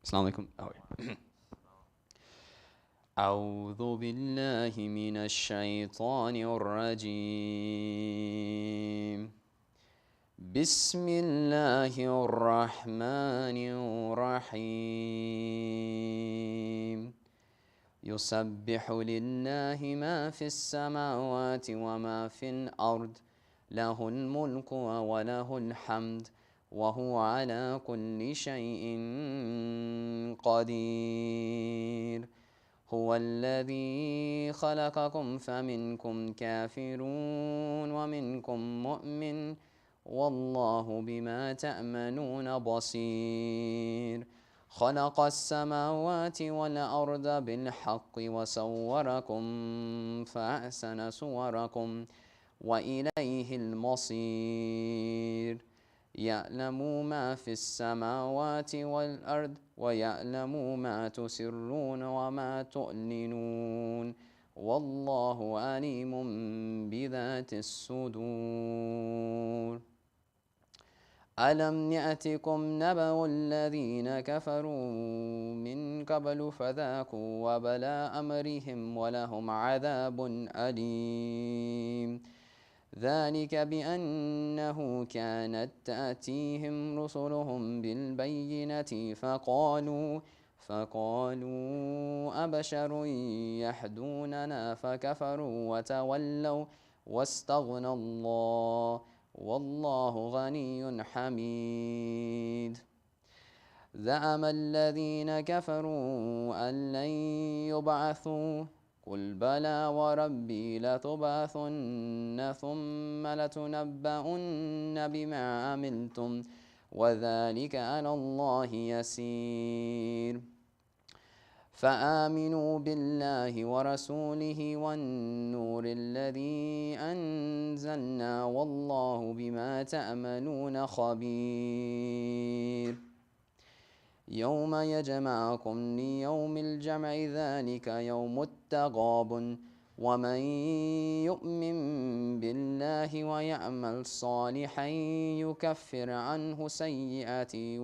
السلام عليكم. أعوذ بالله من الشيطان الرجيم. بسم الله الرحمن الرحيم. يسبح لله ما في السماوات وما في الأرض، له الملك وله الحمد وهو على كل شيء قدير. هو الذي خلقكم فمنكم كافر ومنكم مؤمن والله بما تعملون بصير. خلق السماوات والأرض بالحق وصوركم فأحسن صوركم وإليه المصير. يعلم ما في السماوات والأرض ويعلم ما تسرون وما تعلنون والله عليم بذات الصدور. ألم يأتكم نبأ الذين كفروا من قبل فذاقوا وبال أمرهم ولهم عذاب أليم. ذلك بأنه كانت تأتيهم رسلهم بالبينات فقالوا أبشر يهدوننا فكفروا وتولوا واستغنى الله والله غني حميد. زعم الذين كفروا أن لن يبعثوا قل بلى وربي لتبعثن ثم لتنبؤن بما عملتم وذلك على الله يسير. فآمنوا بالله ورسوله والنور الذي أنزلنا والله بما تعملون خبير. يوم يجمعكم ليوم الجمع ذلك يوم التغابن ومن يؤمن بالله ويعمل صالحا يكفر عنه سيئاته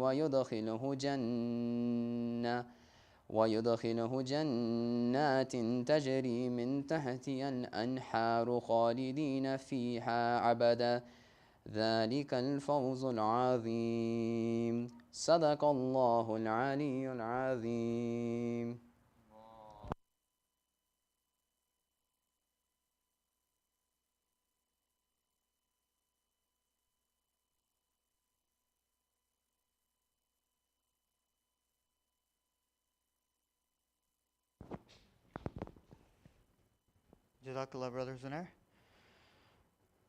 ويدخله جنات تجري من تحتها الأنهار خالدين فيها عبدا ذلك الفوز العظيم. صدق الله العلي العظيم. Jazakallah, brothers and there.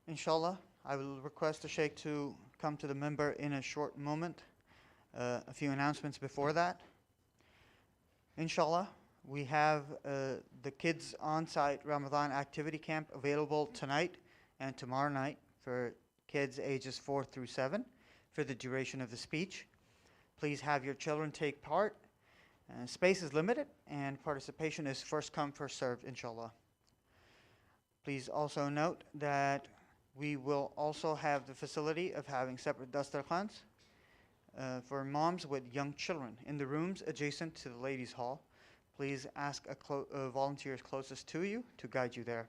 Inshallah, I will request the Sheikh to come to the member in a short moment. A few announcements before that. Inshallah, we have the kids on-site Ramadan activity camp available tonight and tomorrow night for kids ages 4 through 7 for the duration of the speech. Please have your children take part. Space is limited and participation is first come, first served, inshallah. Please also note that we will also have the facility of having separate dastarkhans for moms with young children in the rooms adjacent to the ladies' hall. Please ask a volunteer closest to you to guide you there.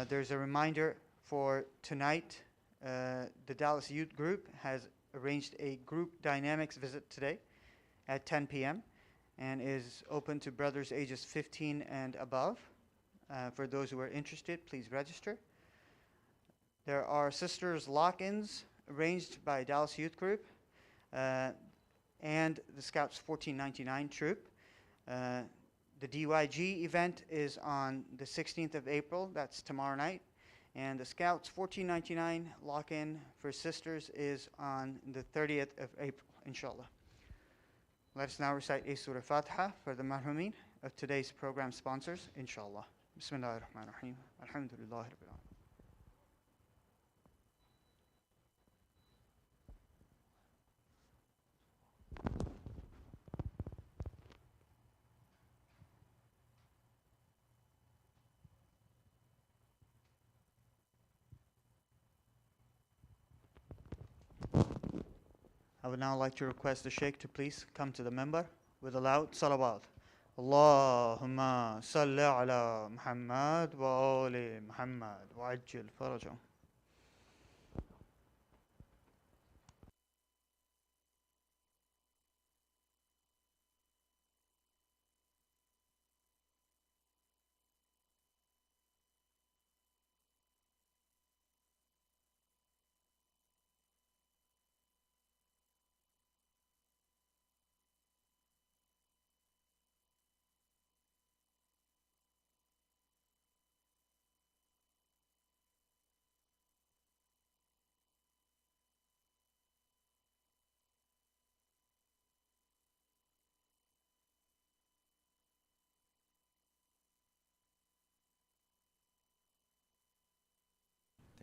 There's a reminder for tonight. The Dallas Youth Group has arranged a group dynamics visit today at 10 p.m. and is open to brothers ages 15 and above. For those who are interested, please register. There are sisters lock-ins arranged by Dallas Youth Group and the Scouts 1499 troop. The DYG event is on the 16th of April, that's tomorrow night, and the Scouts 1499 lock-in for sisters is on the 30th of April, inshallah. Let us now recite a Surah Fatiha for the marhumin of today's program sponsors, inshallah. Bismillahir Rahmanir Rahim. Alhamdulillah Rabbil Alamin. I would now like to request the Sheikh to please come to the member with a loud salawat. Allahumma salli ala Muhammad wa ali Muhammad wa ajil farajahum.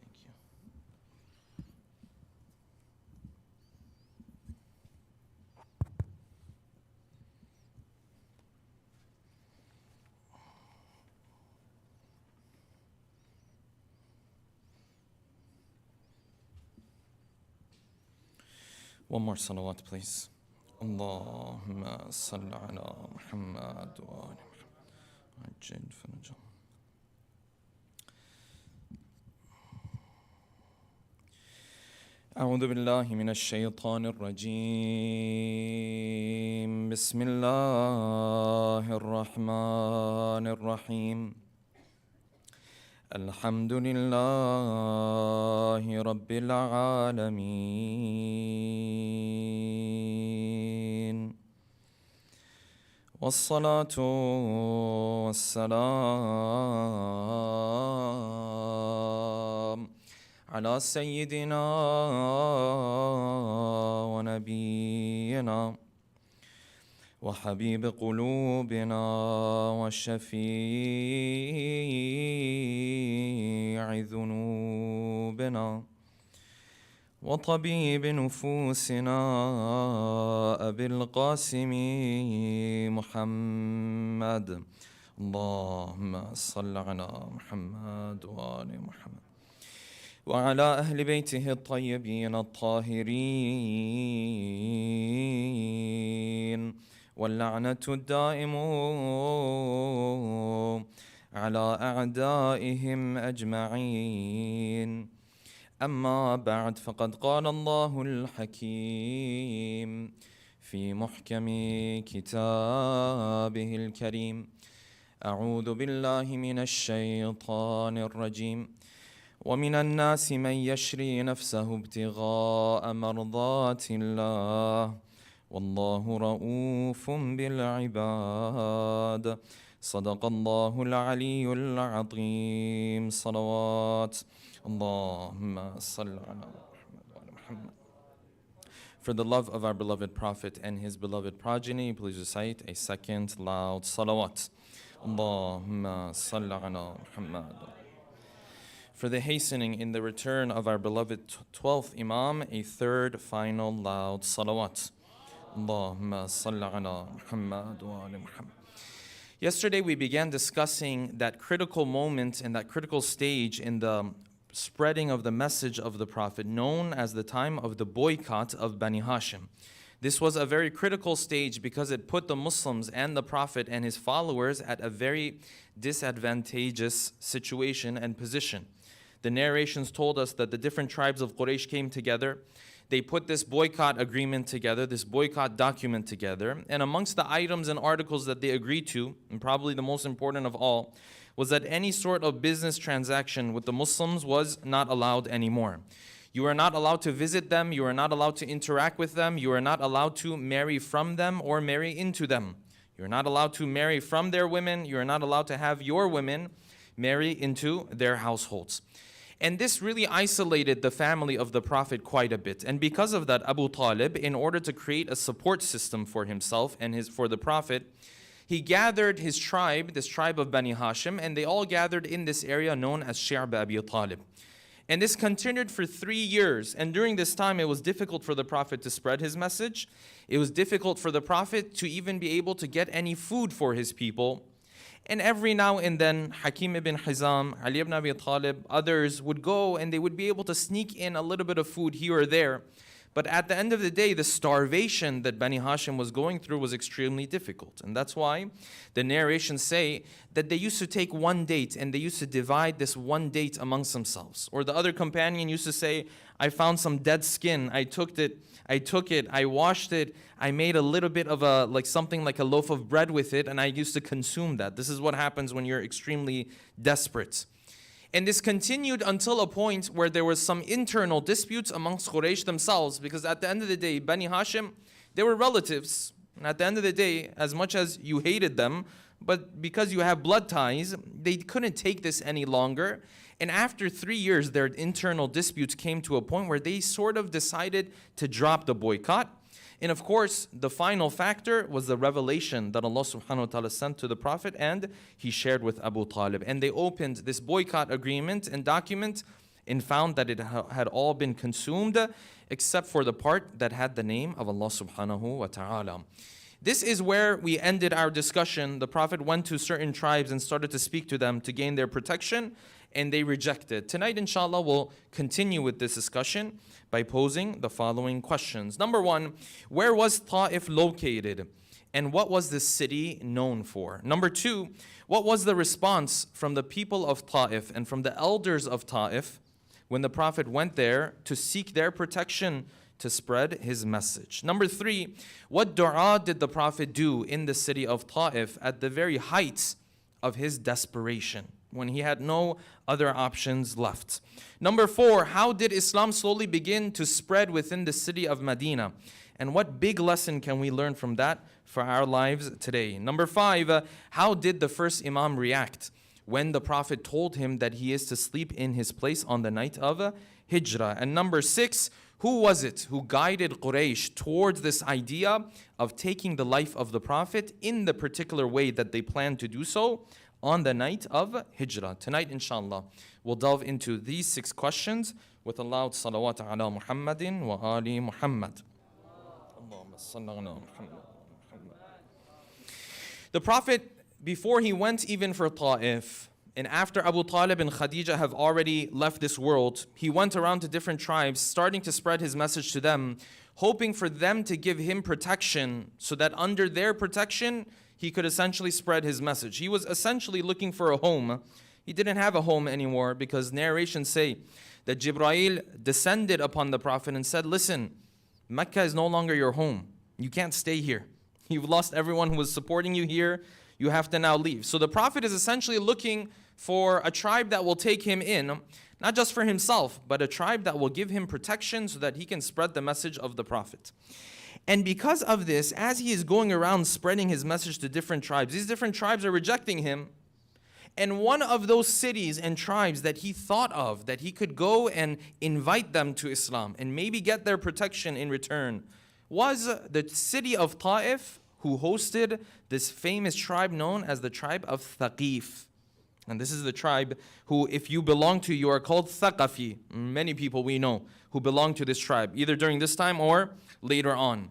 Thank you. One more salawat, please. Allahumma salli ala Muhammad wa ali Muhammad. Ajil farajahum. أعوذ بالله من الشيطان الرجيم بسم الله الرحمن الرحيم الحمد لله رب العالمين والصلاة والسلام على سيدنا ونبينا وحبيب قلوبنا وشفيع ذنوبنا وطبيب نفوسنا أبي القاسم محمد اللهم صل على محمد وآل محمد وعلى أهل بيته الطيبين الطاهرين واللعنة الدائم على أعدائهم أجمعين أما بعد فقد قال الله الحكيم في محكم كتابه الكريم أعوذ بالله من الشيطان الرجيم ومن الناس من يشري نفسه ابتغاء مرضات الله والله رؤوف بالعباد صدق الله العلي العظيم صلوات اللهم صل على محمد وعلى محمد. For the love of our beloved Prophet and his beloved progeny, please recite a second loud salawat. Allahumma salli ala Muhammad. For the hastening in the return of our beloved 12th Imam, a third final loud salawat. Allahumma salli ala Muhammad wa ali Muhammad. Yesterday we began discussing that critical moment and that critical stage in the spreading of the message of the Prophet, known as the time of the boycott of Bani Hashim. This was a very critical stage because it put the Muslims and the Prophet and his followers at a very disadvantageous situation and position. The narrations told us that the different tribes of Quraysh came together. They put this boycott agreement together, this boycott document together. And amongst the items and articles that they agreed to, and probably the most important of all, was that any sort of business transaction with the Muslims was not allowed anymore. You are not allowed to visit them. You are not allowed to interact with them. You are not allowed to marry from them or marry into them. You are not allowed to marry from their women. You are not allowed to have your women marry into their households. And this really isolated the family of the Prophet quite a bit. And because of that, Abu Talib, in order to create a support system for himself and for the Prophet, he gathered his tribe, this tribe of Bani Hashim, and they all gathered in this area known as Shi'b Abi Talib. And this continued for 3 years. And during this time, it was difficult for the Prophet to spread his message. It was difficult for the Prophet to even be able to get any food for his people. And every now and then, Hakim ibn Hizam, Ali ibn Abi Talib, others would go and they would be able to sneak in a little bit of food here or there. But at the end of the day, the starvation that Bani Hashim was going through was extremely difficult. And that's why the narrations say that they used to take one date and they used to divide this one date amongst themselves. Or the other companion used to say, I found some dead skin, I took it, I washed it, I made a little bit of something like a loaf of bread with it, and I used to consume that. This is what happens when you're extremely desperate. And this continued until a point where there was some internal disputes amongst Quraysh themselves, because at the end of the day, Bani Hashim, they were relatives. And at the end of the day, as much as you hated them, but because you have blood ties, they couldn't take this any longer. And after 3 years, their internal disputes came to a point where they sort of decided to drop the boycott. And of course, the final factor was the revelation that Allah subhanahu wa ta'ala sent to the Prophet and he shared with Abu Talib. And they opened this boycott agreement and document and found that it had all been consumed except for the part that had the name of Allah subhanahu wa ta'ala. This is where we ended our discussion. The Prophet went to certain tribes and started to speak to them to gain their protection, and they rejected. Tonight, inshallah, we'll continue with this discussion by posing the following questions. Number one, where was Ta'if located? And what was the city known for? Number two, what was the response from the people of Ta'if and from the elders of Ta'if when the Prophet went there to seek their protection to spread his message? Number three, what dua did the Prophet do in the city of Ta'if at the very height of his desperation, when he had no other options left? Number four, how did Islam slowly begin to spread within the city of Madinah? And what big lesson can we learn from that for our lives today? Number five, how did the first Imam react when the Prophet told him that he is to sleep in his place on the night of Hijrah? And number six, who was it who guided Quraysh towards this idea of taking the life of the Prophet in the particular way that they planned to do so on the night of Hijrah? Tonight, inshallah, we'll delve into these 6 questions with a loud salawat ala Muhammadin wa ali Muhammad. The Prophet, before he went even for Ta'if, and after Abu Talib and Khadija have already left this world, he went around to different tribes, starting to spread his message to them, hoping for them to give him protection so that under their protection, he could essentially spread his message. He was essentially looking for a home. He didn't have a home anymore because narrations say that Jibreel descended upon the Prophet and said, listen, Mecca is no longer your home. You can't stay here. You've lost everyone who was supporting you here. You have to now leave. So the Prophet is essentially looking for a tribe that will take him in, not just for himself, but a tribe that will give him protection so that he can spread the message of the Prophet. And because of this, as he is going around spreading his message to different tribes, these different tribes are rejecting him. And one of those cities and tribes that he thought of, that he could go and invite them to Islam and maybe get their protection in return, was the city of Ta'if, who hosted this famous tribe known as the Tribe of Thakif. And this is the tribe who, if you belong to, you are called Thaqafi. Many people we know who belong to this tribe, either during this time or later on.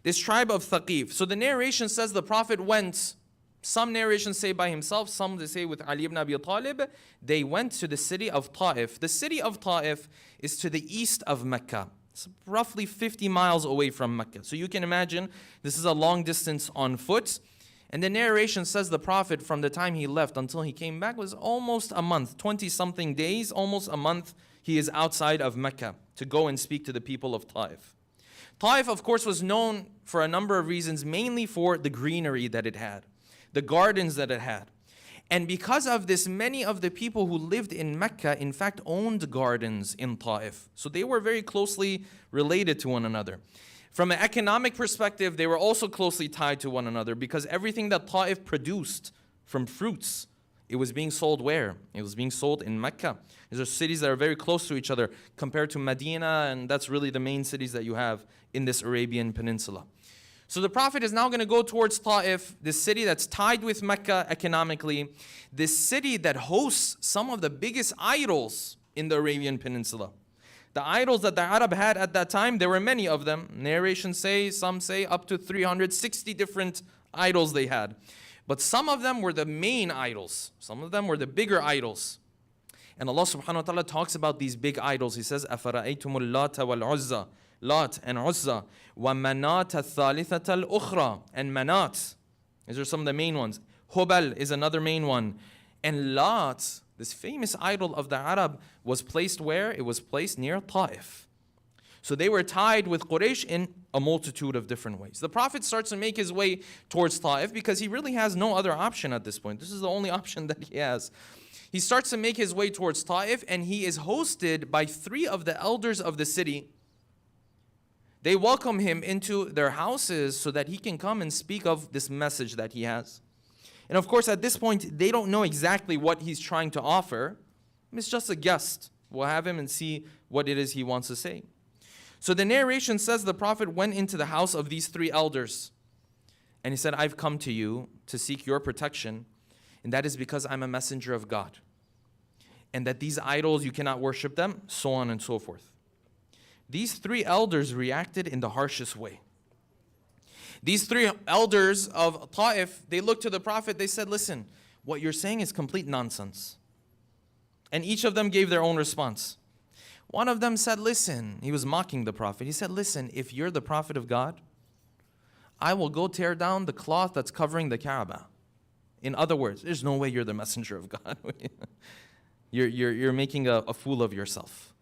This tribe of Thaqif. So the narration says the Prophet went, some narrations say by himself, some they say with Ali ibn Abi Talib, they went to the city of Ta'if. The city of Ta'if is to the east of Mecca. It's roughly 50 miles away from Mecca. So you can imagine this is a long distance on foot. And the narration says the Prophet, from the time he left until he came back, was almost a month, 20-something days, almost a month, he is outside of Mecca to go and speak to the people of Ta'if. Ta'if, of course, was known for a number of reasons, mainly for the greenery that it had, the gardens that it had. And because of this, many of the people who lived in Mecca, in fact, owned gardens in Ta'if. So they were very closely related to one another. From an economic perspective, they were also closely tied to one another because everything that Ta'if produced from fruits, it was being sold where? It was being sold in Mecca. These are cities that are very close to each other compared to Medina, and that's really the main cities that you have in this Arabian Peninsula. So the Prophet is now going to go towards Ta'if, this city that's tied with Mecca economically, this city that hosts some of the biggest idols in the Arabian Peninsula. The idols that the Arab had at that time, there were many of them. Narrations say, some say up to 360 different idols they had. But some of them were the main idols. Some of them were the bigger idols. And Allah subhanahu wa ta'ala talks about these big idols. He says, أَفَرَأَيْتُمُ اللَّاتَ وَالْعُزَّى Lat and Uzza, وَمَنَاةَ الثَّالِثَةَ الْأُخْرَى, and Manat. These are some of the main ones. Hubal is another main one. And Lat, this famous idol of the Arab, was placed where? It was placed near Ta'if. So they were tied with Quraysh in a multitude of different ways. The Prophet starts to make his way towards Ta'if because he really has no other option at this point. This is the only option that he has. He starts to make his way towards Ta'if, and he is hosted by 3 of the elders of the city. They welcome him into their houses so that he can come and speak of this message that he has. And of course, at this point, they don't know exactly what he's trying to offer. It's just a guest. We'll have him and see what it is he wants to say. So the narration says the Prophet went into the house of these 3 elders. And he said, I've come to you to seek your protection. And that is because I'm a messenger of God. And that these idols, you cannot worship them, so on and so forth. These 3 elders reacted in the harshest way. These 3 elders of Ta'if, they looked to the Prophet, they said, listen, what you're saying is complete nonsense. And each of them gave their own response. One of them said, listen, he was mocking the Prophet. He said, listen, if you're the Prophet of God, I will go tear down the cloth that's covering the Kaaba. In other words, there's no way you're the messenger of God. you're making a fool of yourself.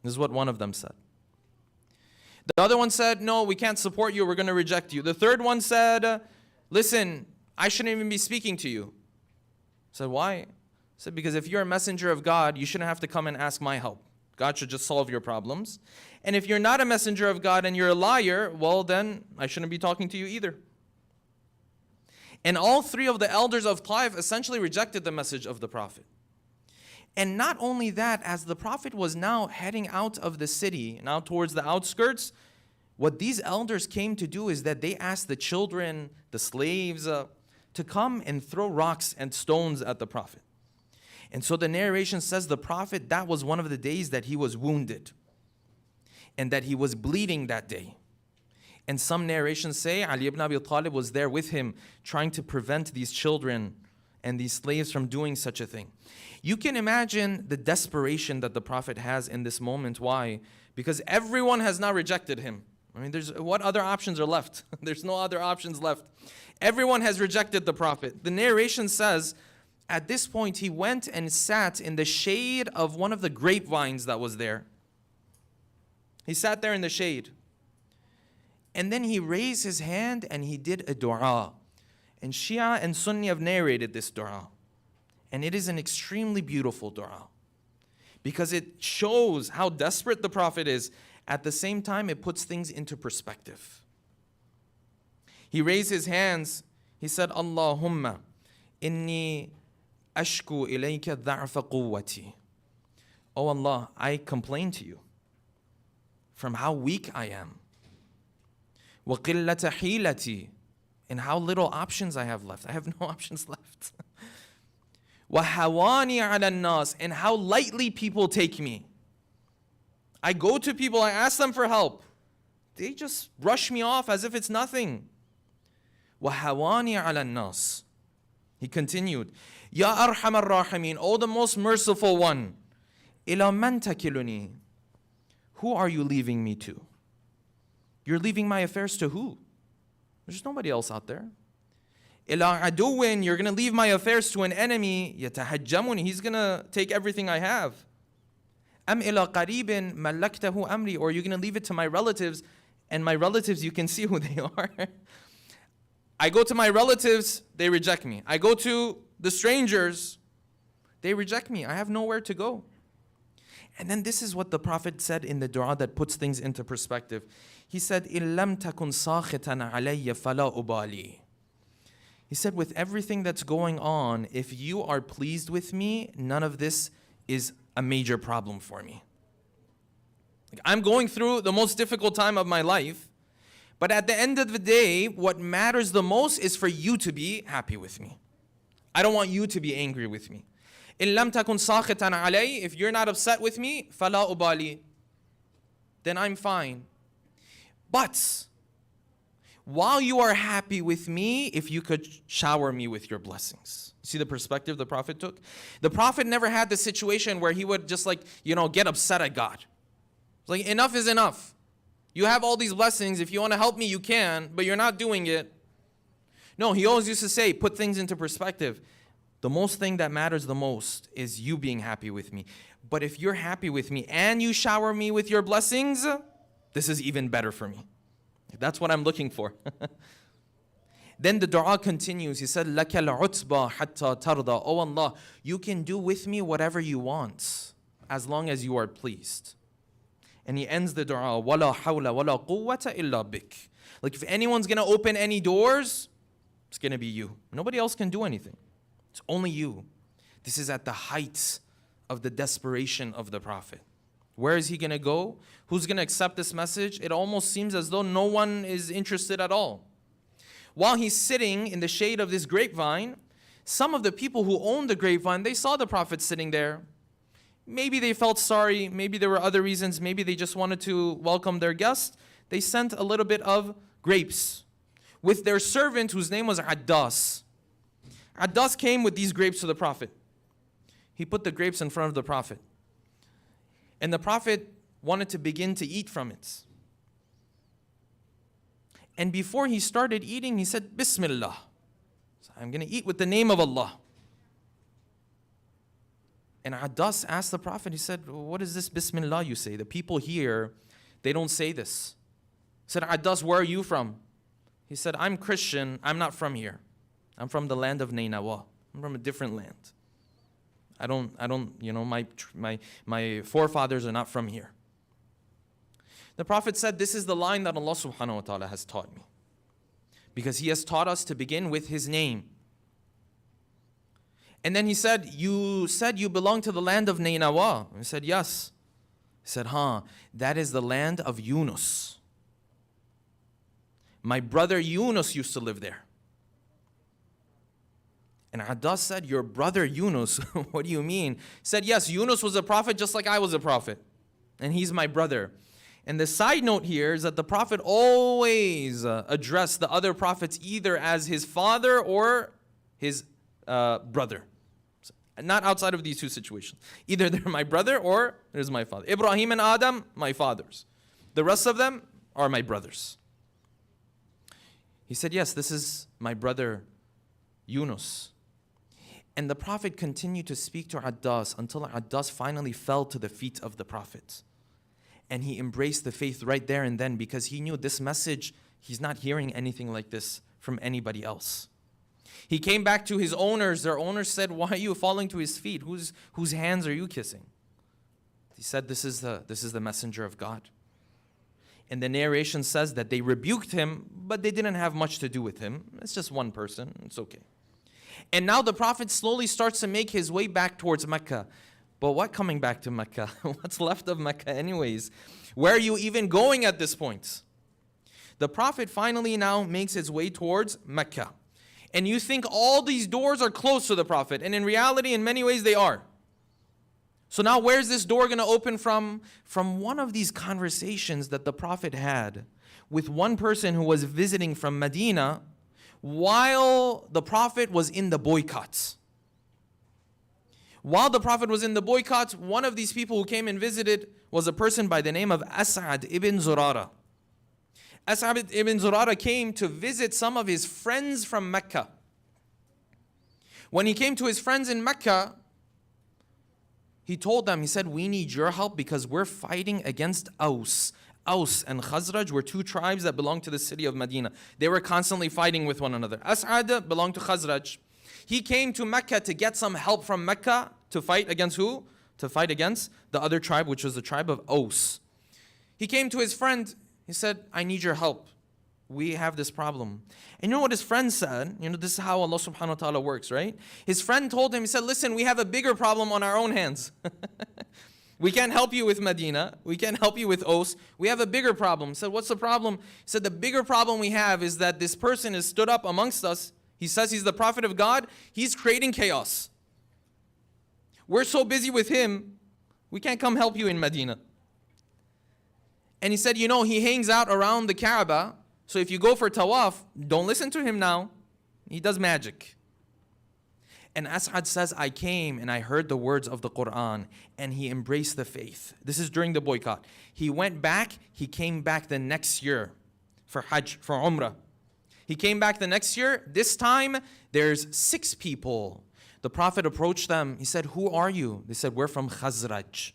This is what one of them said. The other one said, no, we can't support you. We're going to reject you. The third one said, listen, I shouldn't even be speaking to you. I said, why? I said, because if you're a messenger of God, you shouldn't have to come and ask my help. God should just solve your problems. And if you're not a messenger of God and you're a liar, well, then I shouldn't be talking to you either. And all 3 of the elders of Ta'if essentially rejected the message of the Prophet. And not only that, as the Prophet was now heading out of the city, now towards the outskirts, what these elders came to do is that they asked the children, the slaves, to come and throw rocks and stones at the Prophet. And so the narration says the Prophet, that was one of the days that he was wounded and that he was bleeding that day. And some narrations say Ali ibn Abi Talib was there with him trying to prevent these children and these slaves from doing such a thing. You can imagine the desperation that the Prophet has in this moment. Why? Because everyone has now rejected him. I mean, what other options are left? There's no other options left. Everyone has rejected the Prophet. The narration says, at this point, he went and sat in the shade of one of the grapevines that was there. He sat there in the shade. And then he raised his hand and he did a dua. And Shia and Sunni have narrated this dua. And it is an extremely beautiful dua. Because it shows how desperate the Prophet is. At the same time, it puts things into perspective. He raised his hands. He said, Allahumma inni ashku ilayka dha'fa quwwati. Oh Allah, I complain to you from how weak I am. Wa qillata hilati, and how little options I have left. I have no options left. Wa hawani ala nas, and how lightly people take me. I go to people, I ask them for help. They just brush me off as if it's nothing. Wa hawani ala nas. He continued, Ya arhamar rahimin, oh the most merciful one. Ila man takiluni. Who are you leaving me to? You're leaving my affairs to who? There's nobody else out there. Ila aduwin, you're going to leave my affairs to an enemy. Yatahajjamuni, he's going to take everything I have. Am ila qaribin malaktahu amri, or you're going to leave it to my relatives, and my relatives, you can see who they are. I go to my relatives, they reject me. I go to the strangers, they reject me. I have nowhere to go. And then this is what the Prophet said in the dua that puts things into perspective. He said, إِن لَمْ تَكُنْ سَاخِطًا عَلَيَّ فَلَا أُبَالِي. He said, with everything that's going on, if you are pleased with me, none of this is a major problem for me. I'm going through the most difficult time of my life, but at the end of the day, what matters the most is for you to be happy with me. I don't want you to be angry with me. إِن لَمْ تَكُنْ سَاخِطًا عَلَيَّ, if you're not upset with me, فَلَا أُبَالِي, then I'm fine. But while you are happy with me, if you could shower me with your blessings. See the perspective the Prophet took? The Prophet never had the situation where he would just get upset at God. It's like, enough is enough. You have all these blessings. If you want to help me, you can, but you're not doing it. No, he always used to say, put things into perspective. The most thing that matters the most is you being happy with me. But if you're happy with me and you shower me with your blessings, this is even better for me. That's what I'm looking for. Then the dua continues. He said, لَكَ الْعُتْبَى حَتَّى تَرْضَى. Oh Allah, you can do with me whatever you want, as long as you are pleased. And he ends the dua, وَلَا حَوْلَ وَلَا قُوَّةَ إِلَّا بِكَ. Like if anyone's going to open any doors, it's going to be you. Nobody else can do anything. It's only you. This is at the height of the desperation of the Prophet. Where is he going to go? Who's going to accept this message? It almost seems as though no one is interested at all. While he's sitting in the shade of this grapevine, some of the people who owned the grapevine, they saw the Prophet sitting there. Maybe they felt sorry. Maybe there were other reasons. Maybe they just wanted to welcome their guest. They sent a little bit of grapes with their servant whose name was Addas. Addas came with these grapes to the Prophet. He put the grapes in front of the Prophet. And the Prophet wanted to begin to eat from it. And before he started eating, he said, Bismillah. So I'm going to eat with the name of Allah. And Addas asked the Prophet, he said, what is this Bismillah you say? The people here, they don't say this. He said, Addas, where are you from? He said, I'm Christian. I'm not from here. I'm from the land of Nainawa. I'm from a different land. I don't, my forefathers are not from here. The Prophet said, this is the line that Allah subhanahu wa ta'ala has taught me. Because He has taught us to begin with His name. And then He said you belong to the land of Nainawa. I said, yes. He said, that is the land of Yunus. My brother Yunus used to live there. And Addas said, your brother Yunus, what do you mean? He said, yes, Yunus was a prophet just like I was a prophet. And he's my brother. And the side note here is that the Prophet always addressed the other prophets either as his father or his brother. Not outside of these two situations. Either they're my brother or there's my father. Ibrahim and Adam, my fathers. The rest of them are my brothers. He said, yes, this is my brother Yunus. And the Prophet continued to speak to Addas until Addas finally fell to the feet of the Prophet. And he embraced the faith right there and then because he knew this message, he's not hearing anything like this from anybody else. He came back to his owners. Their owners said, why are you falling to his feet? Whose hands are you kissing? He said, this is the messenger of God. And the narration says that they rebuked him, but they didn't have much to do with him. It's just one person. It's okay. And now the Prophet slowly starts to make his way back towards Mecca. But what coming back to Mecca? What's left of Mecca anyways? Where are you even going at this point? The Prophet finally now makes his way towards Mecca. And you think all these doors are closed to the Prophet. And in reality, in many ways, they are. So now where's this door going to open from? From one of these conversations that the Prophet had with one person who was visiting from Medina while the Prophet was in the boycotts. While the Prophet was in the boycotts, one of these people who came and visited was a person by the name of As'ad ibn Zurara. As'ad ibn Zurara came to visit some of his friends from Mecca. When he came to his friends in Mecca, he told them, he said, we need your help because we're fighting against Aus. Aus and Khazraj were two tribes that belonged to the city of Medina. They were constantly fighting with one another. As'ad belonged to Khazraj. He came to Mecca to get some help from Mecca to fight against who? To fight against the other tribe, which was the tribe of Aus. He came to his friend. He said, I need your help. We have this problem. And you know what his friend said? This is how Allah subhanahu wa ta'ala works, right? His friend told him, he said, listen, we have a bigger problem on our own hands. We can't help you with Medina. We can't help you with Aus. We have a bigger problem. He said, what's the problem? He said, the bigger problem we have is that this person has stood up amongst us. He says he's the prophet of God. He's creating chaos. We're so busy with him, we can't come help you in Medina. And he said, he hangs out around the Kaaba. So if you go for tawaf, don't listen to him now. He does magic. And As'ad says, I came and I heard the words of the Quran, and he embraced the faith. This is during the boycott. He went back, he came back the next year for Hajj, for Umrah. He came back the next year. This time, there's 6 people. The Prophet approached them. He said, who are you? They said, we're from Khazraj.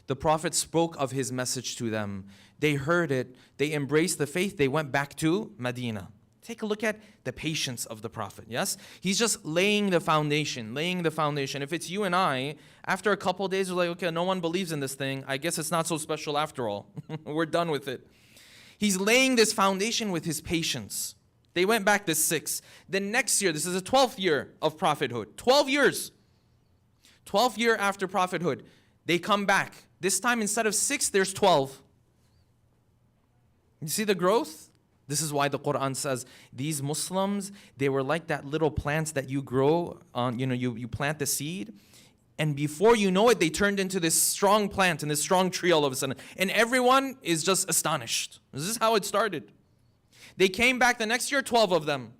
The Prophet spoke of his message to them. They heard it. They embraced the faith. They went back to Medina. Take a look at the patience of the Prophet, yes? He's just laying the foundation, laying the foundation. If it's you and I, after a couple of days, we're like, okay, no one believes in this thing. I guess it's not so special after all. We're done with it. He's laying this foundation with his patience. They went back to 6. The next year, this is the 12th year of prophethood. 12 years. 12th year after prophethood, they come back. This time, instead of 6, there's 12. You see the growth? This is why the Quran says these Muslims, they were like that little plants that you grow on, you plant the seed, and before you know it, they turned into this strong plant and this strong tree all of a sudden. And everyone is just astonished. This is how it started. They came back the next year, 12 of them.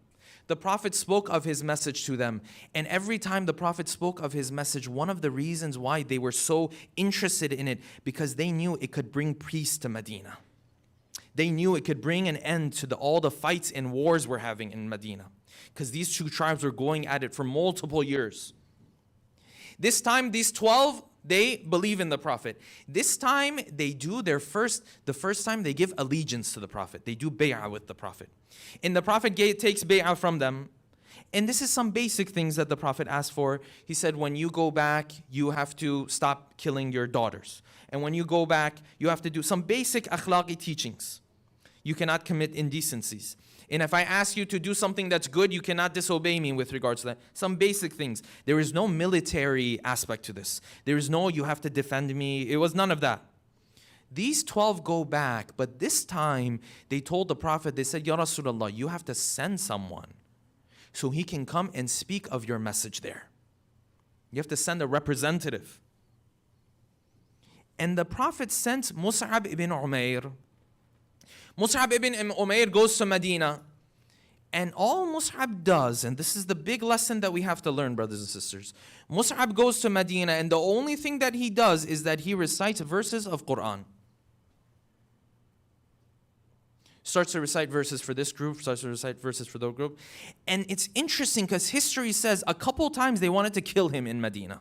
The Prophet spoke of his message to them. And every time the Prophet spoke of his message, one of the reasons why they were so interested in it, because they knew it could bring peace to Medina. They knew it could bring an end to all the fights and wars we're having in Medina, because these 2 tribes were going at it for multiple years. This time, these 12, they believe in the Prophet. This time, they do the first time they give allegiance to the Prophet. They do bay'ah with the Prophet. And the Prophet takes bay'ah from them. And this is some basic things that the Prophet asked for. He said, when you go back, you have to stop killing your daughters. And when you go back, you have to do some basic akhlaqi teachings. You cannot commit indecencies. And if I ask you to do something that's good, you cannot disobey me with regards to that. Some basic things. There is no military aspect to this. There is no, you have to defend me. It was none of that. These 12 go back, but this time they told the Prophet, they said, Ya Rasulullah, you have to send someone so he can come and speak of your message there. You have to send a representative. And the Prophet sent Mus'ab ibn Umair. Mus'ab ibn Umair goes to Medina, and all Mus'ab does, and this is the big lesson that we have to learn, brothers and sisters. Mus'ab goes to Medina, and the only thing that he does is that he recites verses of Quran. Starts to recite verses for this group, starts to recite verses for that group. And it's interesting because history says a couple times they wanted to kill him in Medina.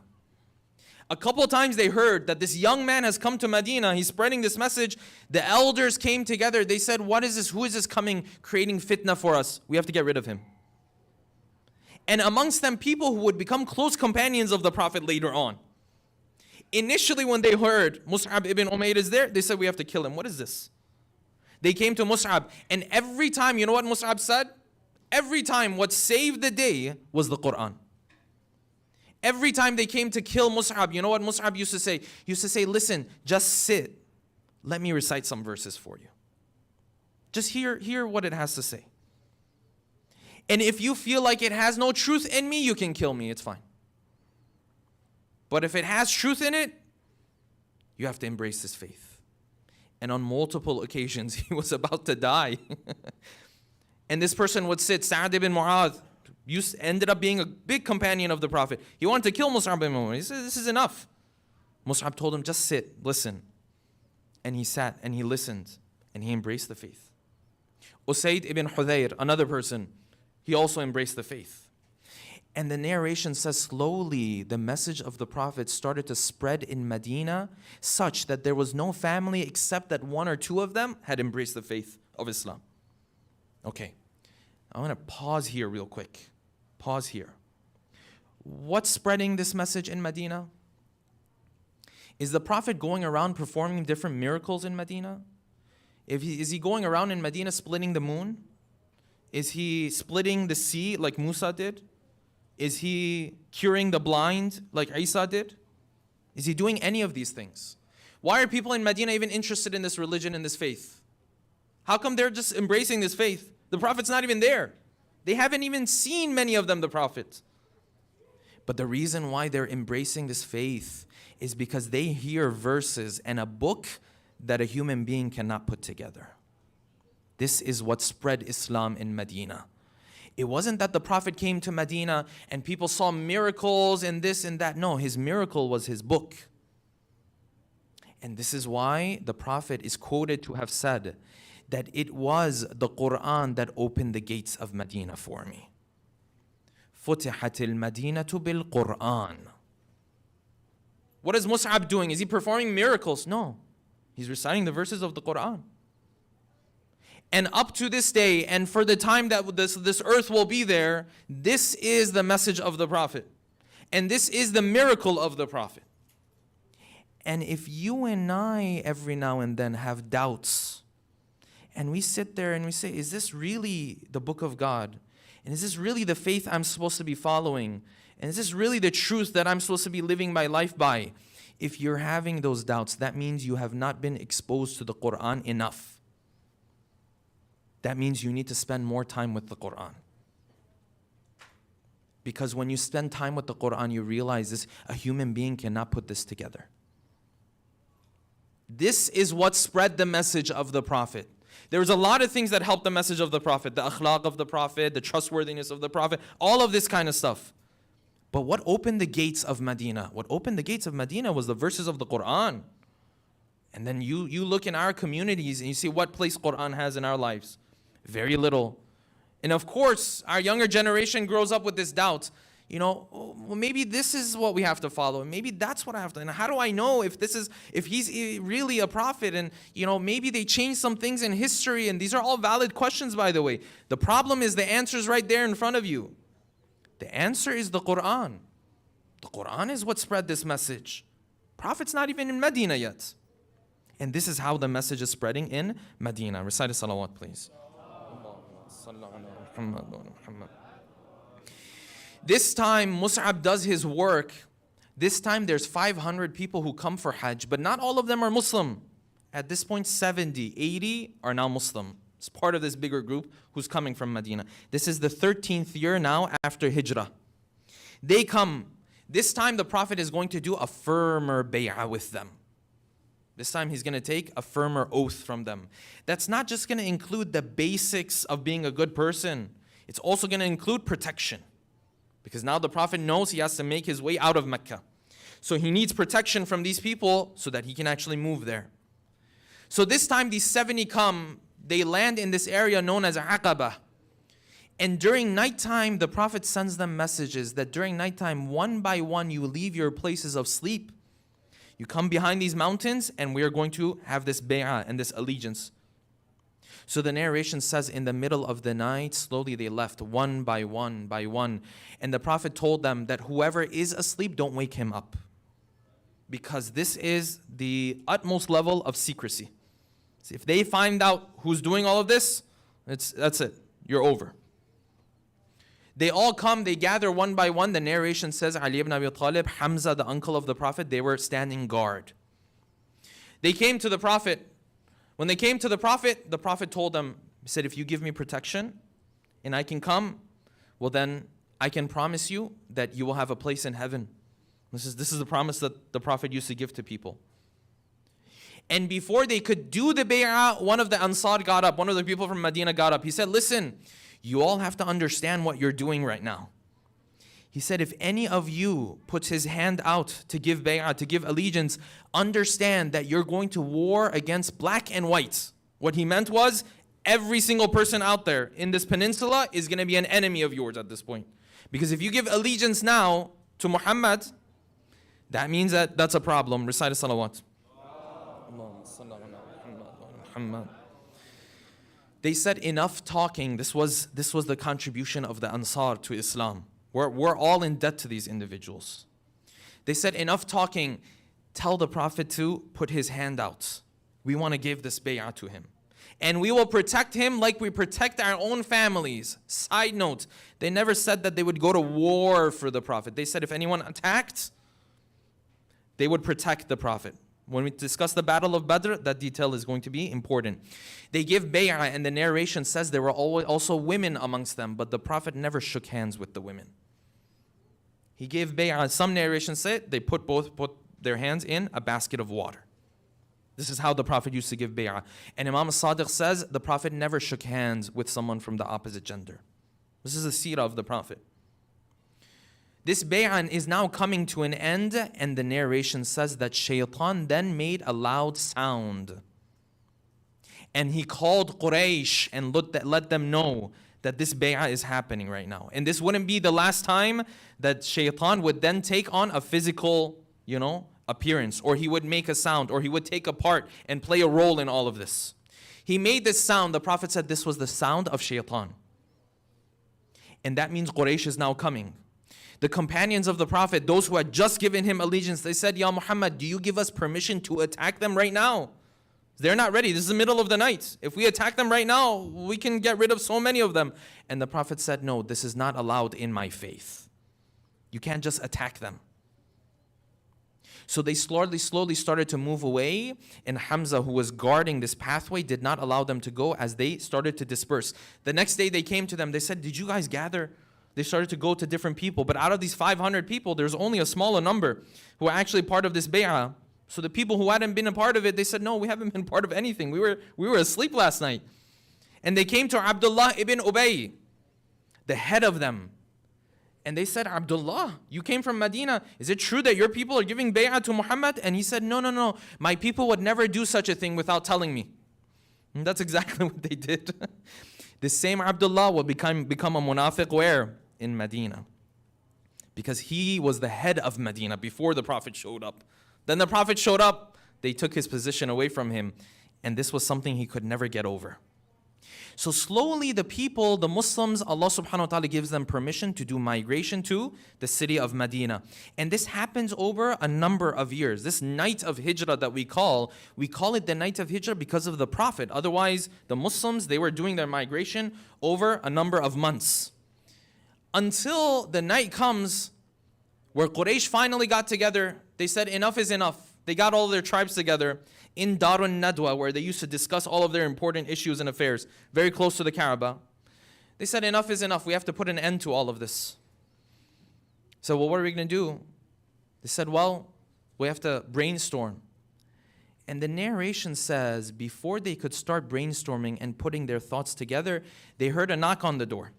A couple times they heard that this young man has come to Medina. He's spreading this message. The elders came together. They said, what is this? Who is this coming, creating fitna for us? We have to get rid of him. And amongst them, people who would become close companions of the Prophet later on. Initially, when they heard Mus'ab ibn Umair is there, they said, we have to kill him. What is this? They came to Mus'ab. And every time, you know what Mus'ab said? Every time, what saved the day was the Quran. Every time they came to kill Mus'ab, you know what Mus'ab used to say? He used to say, listen, just sit. Let me recite some verses for you. Just hear what it has to say. And if you feel like it has no truth in me, you can kill me. It's fine. But if it has truth in it, you have to embrace this faith. And on multiple occasions, he was about to die. And this person would sit, Sa'ad ibn Mu'adh, ended up being a big companion of the Prophet. He wanted to kill Mus'ab ibn Umair. He said, this is enough. Mus'ab told him, just sit, listen. And he sat and he listened and he embraced the faith. Usayd ibn Hudayr, another person, he also embraced the faith. And the narration says slowly the message of the Prophet started to spread in Medina such that there was no family except that 1 or 2 of them had embraced the faith of Islam. Okay, I want to pause here real quick. Pause here. What's spreading this message in Medina? Is the Prophet going around performing different miracles in Medina? Is he going around in Medina splitting the moon? Is he splitting the sea like Musa did? Is he curing the blind like Isa did? Is he doing any of these things? Why are people in Medina even interested in this religion and this faith? How come they're just embracing this faith? The Prophet's not even there. They haven't even seen, many of them, the Prophet. But the reason why they're embracing this faith is because they hear verses and a book that a human being cannot put together. This is what spread Islam in Medina. It wasn't that the Prophet came to Medina and people saw miracles and this and that. No, his miracle was his book. And this is why the Prophet is quoted to have said that it was the Quran that opened the gates of Medina for me. فُتِحَتِ الْمَدِينَةُ بِالْقُرْآنِ. What is Mus'ab doing? Is he performing miracles? No. He's reciting the verses of the Quran. And up to this day, and for the time that this earth will be there, this is the message of the Prophet. And this is the miracle of the Prophet. And if you and I every now and then have doubts, and we sit there and we say, is this really the book of God? And is this really the faith I'm supposed to be following? And is this really the truth that I'm supposed to be living my life by? If you're having those doubts, that means you have not been exposed to the Quran enough. That means you need to spend more time with the Quran. Because when you spend time with the Quran, you realize this, a human being cannot put this together. This is what spread the message of the Prophet. There's a lot of things that help the message of the Prophet, the akhlaq of the Prophet, the trustworthiness of the Prophet, all of this kind of stuff. But what opened the gates of Medina? What opened the gates of Medina was the verses of the Quran. And then you look in our communities and you see what place Quran has in our lives. Very little. And of course, our younger generation grows up with this doubt. You know, well, maybe this is what we have to follow. Maybe that's what I have to. And how do I know if he's really a prophet? And, you know, maybe they changed some things in history. And these are all valid questions, by the way. The problem is the answer is right there in front of you. The answer is the Quran. The Quran is what spread this message. Prophet's not even in Medina yet. And this is how the message is spreading in Medina. Recite a salawat, please. This time Mus'ab does his work. This time there's 500 people who come for Hajj, but not all of them are Muslim. At this point 70, 80 are now Muslim. It's part of this bigger group who's coming from Medina. This is the 13th year now after Hijrah. They come. This time the Prophet is going to do a firmer bay'ah with them. This time he's going to take a firmer oath from them. That's not just going to include the basics of being a good person. It's also going to include protection. Because now the Prophet knows he has to make his way out of Mecca. So he needs protection from these people so that he can actually move there. So this time these 70 come, they land in this area known as Aqaba. And during nighttime, the Prophet sends them messages that during nighttime, one by one, you leave your places of sleep. You come behind these mountains and we are going to have this bay'ah and this allegiance. So the narration says in the middle of the night, slowly they left one by one by one. And the Prophet told them that whoever is asleep, don't wake him up. Because this is the utmost level of secrecy. So if they find out who's doing all of this, that's it. You're over. They all come, they gather one by one. The narration says Ali ibn Abi Talib, Hamza, the uncle of the Prophet, they were standing guard. They came to the Prophet. When they came to the Prophet told them, he said, if you give me protection and I can come, well then I can promise you that you will have a place in heaven. This is the promise that the Prophet used to give to people. And before they could do the bay'ah, one of the Ansar got up, one of the people from Medina got up. He said, listen, you all have to understand what you're doing right now. He said, if any of you puts his hand out to give bay'ah, to give allegiance, understand that you're going to war against black and white. What he meant was, every single person out there in this peninsula is going to be an enemy of yours at this point. Because if you give allegiance now to Muhammad, that means that that's a problem. Recite a salawat. They said enough talking. This was the contribution of the Ansar to Islam. We're all in debt to these individuals. They said enough talking. Tell the Prophet to put his hand out. We want to give this bay'ah to him. And we will protect him like we protect our own families. Side note, they never said that they would go to war for the Prophet. They said if anyone attacked, they would protect the Prophet. When we discuss the Battle of Badr, that detail is going to be important. They give bay'ah, and the narration says there were also women amongst them, but the Prophet never shook hands with the women. He gave bay'ah. Some narrations say they put their hands in a basket of water. This is how the Prophet used to give bay'ah. And Imam Sadiq says the Prophet never shook hands with someone from the opposite gender. This is the seerah of the Prophet. This bay'ah is now coming to an end, and the narration says that Shaitan then made a loud sound. And he called Quraysh and let them know that this bay'ah is happening right now. And this wouldn't be the last time that Shaitan would then take on a physical, appearance, or he would make a sound, or he would take a part and play a role in all of this. He made this sound. The Prophet said this was the sound of Shaitan. And that means Quraysh is now coming. The companions of the Prophet, those who had just given him allegiance, they said, Ya Muhammad, do you give us permission to attack them right now? They're not ready. This is the middle of the night. If we attack them right now, we can get rid of so many of them. And the Prophet said, no, this is not allowed in my faith. You can't just attack them. So they slowly started to move away, and Hamza, who was guarding this pathway, did not allow them to go as they started to disperse. The next day they came to them, they said, did you guys gather? They started to go to different people, but out of these 500 people, there's only a smaller number who are actually part of this bay'ah. So the people who hadn't been a part of it, they said, no, we haven't been part of anything. We were asleep last night. And they came to Abdullah ibn Ubay, the head of them. And they said, Abdullah, you came from Medina. Is it true that your people are giving bay'ah to Muhammad? And he said, no. My people would never do such a thing without telling me. And that's exactly what they did. The same Abdullah will become a munafiq where? In Medina. Because he was the head of Medina before the Prophet showed up. Then the Prophet showed up. They took his position away from him. And this was something he could never get over. So slowly the people, the Muslims, Allah subhanahu wa ta'ala gives them permission to do migration to the city of Medina. And this happens over a number of years. This night of Hijrah that we call it the night of Hijrah because of the Prophet. Otherwise, the Muslims, they were doing their migration over a number of months. Until the night comes where Quraysh finally got together. They said enough is enough. They got all their tribes together in Darun Nadwa, where they used to discuss all of their important issues and affairs, very close to the Kaaba. They said enough is enough. We have to put an end to all of this. So what are we going to do? They said, well, we have to brainstorm. And the narration says before they could start brainstorming and putting their thoughts together, they heard a knock on the door.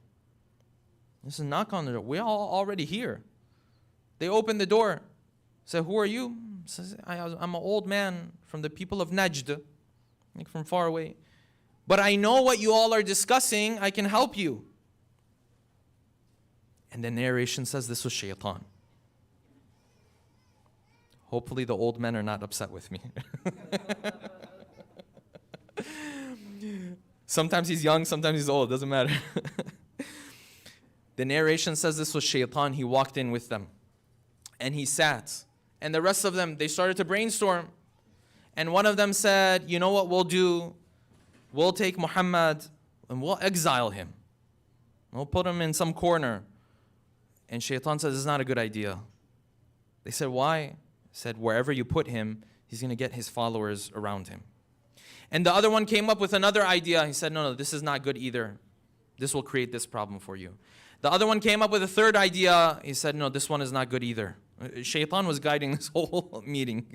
This is a knock on the door. We're all already here. They opened the door. Said, who are you? Says, I'm an old man from the people of Najd, like from far away. But I know what you all are discussing. I can help you. And the narration says this was Shaitan. Hopefully the old men are not upset with me. Sometimes he's young, sometimes he's old. Doesn't matter. The narration says this was Shaitan. He walked in with them. And he sat. And the rest of them, they started to brainstorm. And one of them said, you know what we'll do? We'll take Muhammad and we'll exile him. We'll put him in some corner. And Shaitan says, this is not a good idea. They said, why? He said, wherever you put him, he's going to get his followers around him. And the other one came up with another idea. He said, no, this is not good either. This will create this problem for you. The other one came up with a third idea. He said, no, this one is not good either. Shaitan was guiding this whole meeting.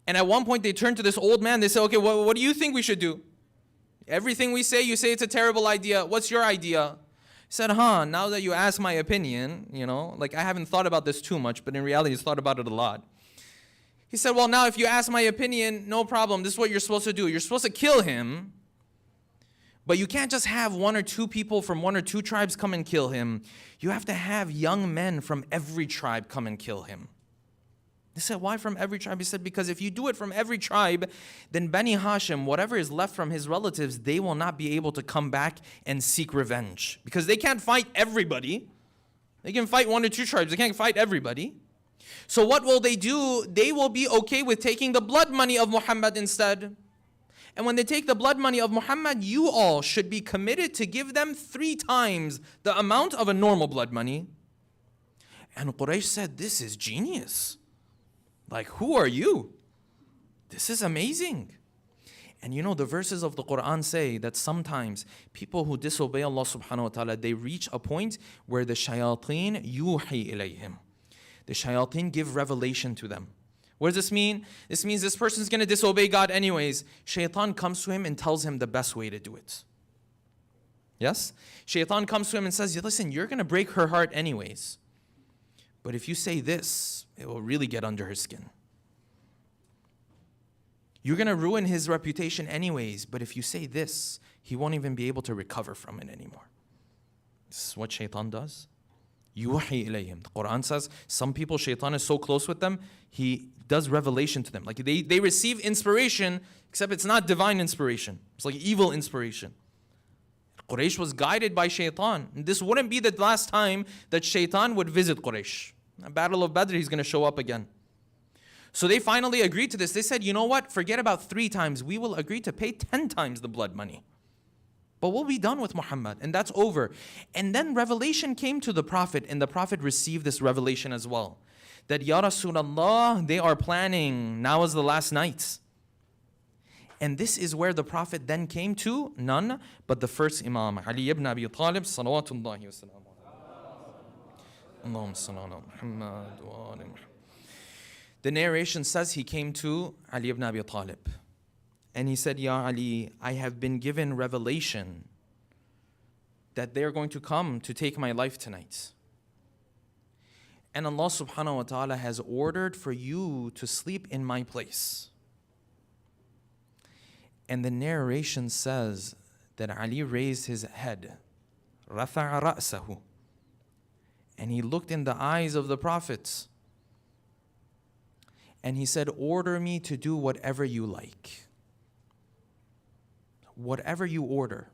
And at one point they turned to this old man. They said, okay, what do you think we should do? Everything we say, you say it's a terrible idea. What's your idea? He said, now that you ask my opinion, I haven't thought about this too much, but in reality he's thought about it a lot. He said, well, now if you ask my opinion, no problem. This is what you're supposed to do. You're supposed to kill him. But you can't just have one or two people from one or two tribes come and kill him. You have to have young men from every tribe come and kill him. They said, why from every tribe? He said, because if you do it from every tribe, then Bani Hashim, whatever is left from his relatives, they will not be able to come back and seek revenge. Because they can't fight everybody. They can fight one or two tribes. They can't fight everybody. So what will they do? They will be okay with taking the blood money of Muhammad instead. And when they take the blood money of Muhammad, you all should be committed to give them 3 times the amount of a normal blood money. And Quraysh said, this is genius. Like, who are you? This is amazing. And the verses of the Quran say that sometimes people who disobey Allah subhanahu wa ta'ala, they reach a point where the shayateen yuhi ilayhim. The shayateen give revelation to them. What does this mean? This means this person's going to disobey God anyways. Shaitan comes to him and tells him the best way to do it. Yes? Shaitan comes to him and says, listen, you're going to break her heart anyways. But if you say this, it will really get under her skin. You're going to ruin his reputation anyways, but if you say this, he won't even be able to recover from it anymore. This is what Shaitan does. Yuhi ilayhim. The Quran says some people, Shaitan is so close with them, he does revelation to them. Like they receive inspiration, except it's not divine inspiration. It's like evil inspiration. Quraysh was guided by Shaitan. And this wouldn't be the last time that Shaitan would visit Quraysh. The Battle of Badr, he's going to show up again. So they finally agreed to this. They said, you know what? Forget about 3 times. We will agree to pay 10 times the blood money. But we'll be done with Muhammad. And that's over. And then revelation came to the Prophet. And the Prophet received this revelation as well. That, Ya Rasulullah, they are planning. Now is the last night. And this is where the Prophet then came to none but the first Imam, Ali ibn Abi Talib, salawatullahi wa salamu. Allahumma salli ala Muhammad wa ali Muhammad. The narration says he came to Ali ibn Abi Talib. And he said, Ya Ali, I have been given revelation that they are going to come to take my life tonight. And Allah subhanahu wa ta'ala has ordered for you to sleep in my place. And the narration says that Ali raised his head, رَفَعَ رَأْسَهُ, and he looked in the eyes of the Prophet. And he said, order me to do whatever you like. Whatever you order,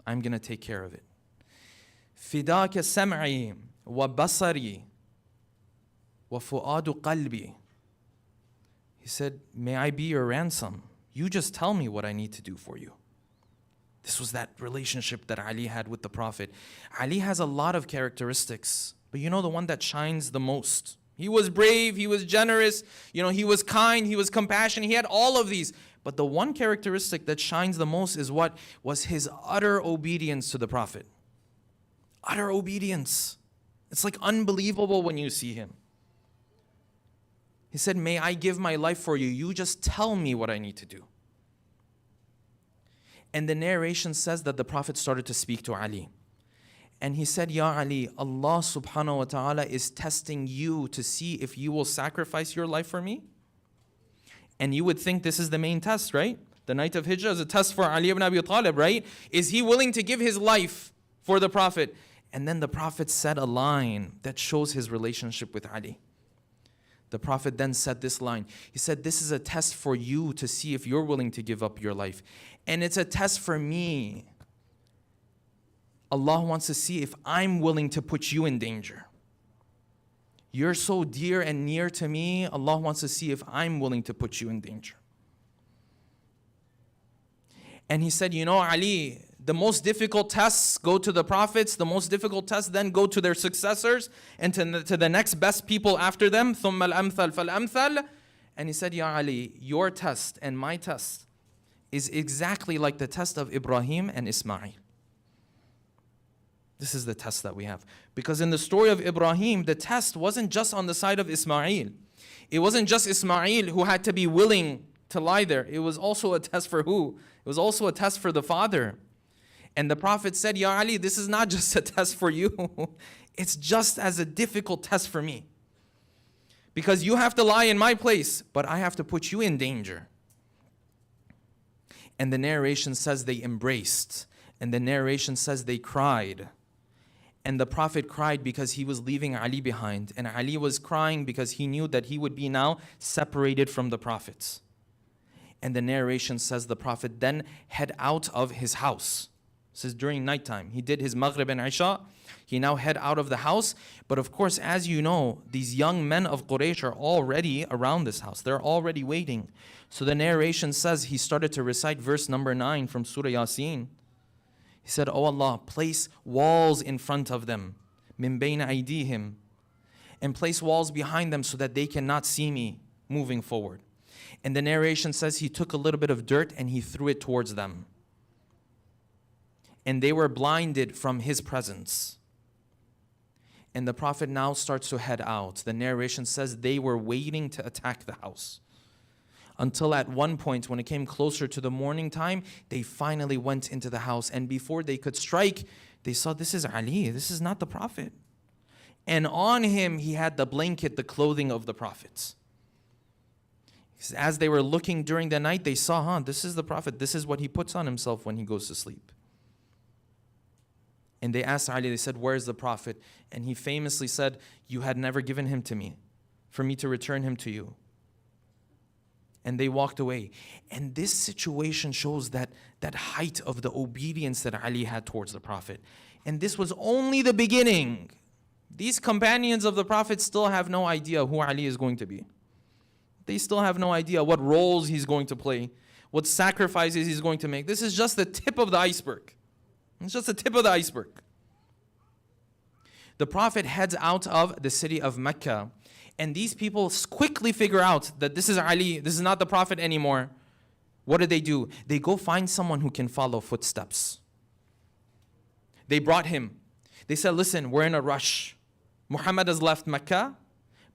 I'm going to take care of it. فِدَاكَ سَمْعِي وَبَصَرِي وَفُؤَادُ قَلْبِي. He said, may I be your ransom? You just tell me what I need to do for you. This was that relationship that Ali had with the Prophet. Ali has a lot of characteristics, but you know the one that shines the most? He was brave, he was generous, he was kind, he was compassionate, he had all of these. But the one characteristic that shines the most is what was his utter obedience to the Prophet. Utter obedience. It's like unbelievable when you see him. He said, may I give my life for you? You just tell me what I need to do. And the narration says that the Prophet started to speak to Ali. And he said, Ya Ali, Allah subhanahu wa ta'ala is testing you to see if you will sacrifice your life for me. And you would think this is the main test, right? The night of Hijrah is a test for Ali ibn Abi Talib, right? Is he willing to give his life for the Prophet? And then the Prophet said a line that shows his relationship with Ali. The Prophet then said this line. He said, this is a test for you to see if you're willing to give up your life. And it's a test for me. Allah wants to see if I'm willing to put you in danger. You're so dear and near to me, Allah wants to see if I'm willing to put you in danger. And he said, Ali, the most difficult tests go to the prophets, the most difficult tests then go to their successors and to the next best people after them. ثُمَّ الْأَمْثَلْ فَالْأَمْثَلْ. And he said, Ya Ali, your test and my test is exactly like the test of Ibrahim and Ismail. This is the test that we have. Because in the story of Ibrahim, the test wasn't just on the side of Ismail. It wasn't just Ismail who had to be willing to lie there. It was also a test for who? It was also a test for the father. And the Prophet said, Ya Ali, this is not just a test for you. It's just as a difficult test for me. Because you have to lie in my place, but I have to put you in danger. And the narration says they embraced. And the narration says they cried. And the Prophet cried because he was leaving Ali behind. And Ali was crying because he knew that he would be now separated from the Prophets. And the narration says the Prophet then head out of his house. This is during nighttime. He did his Maghrib and Isha. He now head out of the house. But of course, as you know, these young men of Quraysh are already around this house. They're already waiting. So the narration says he started to recite verse number 9 from Surah Yasin. He said, Oh Allah, place walls in front of them, min bayna aydihim, and place walls behind them so that they cannot see me moving forward. And the narration says he took a little bit of dirt and he threw it towards them. And they were blinded from his presence. And the Prophet now starts to head out. The narration says they were waiting to attack the house. until at one point, when it came closer to the morning time, they finally went into the house. And before they could strike, they saw, this is Ali, this is not the Prophet. And on him, he had the blanket, the clothing of the Prophets. As they were looking during the night, they saw, this is the Prophet. This is what he puts on himself when he goes to sleep. And they asked Ali, they said, where is the Prophet? And he famously said, you had never given him to me, for me to return him to you. And they walked away. And this situation shows that height of the obedience that Ali had towards the Prophet. And this was only the beginning. These companions of the Prophet still have no idea who Ali is going to be. They still have no idea what roles he's going to play, what sacrifices he's going to make. This is just the tip of the iceberg. It's just the tip of the iceberg. The Prophet heads out of the city of Mecca, and these people quickly figure out that this is Ali, this is not the Prophet anymore. What do? They go find someone who can follow footsteps. They brought him. They said, listen, we're in a rush. Muhammad has left Mecca,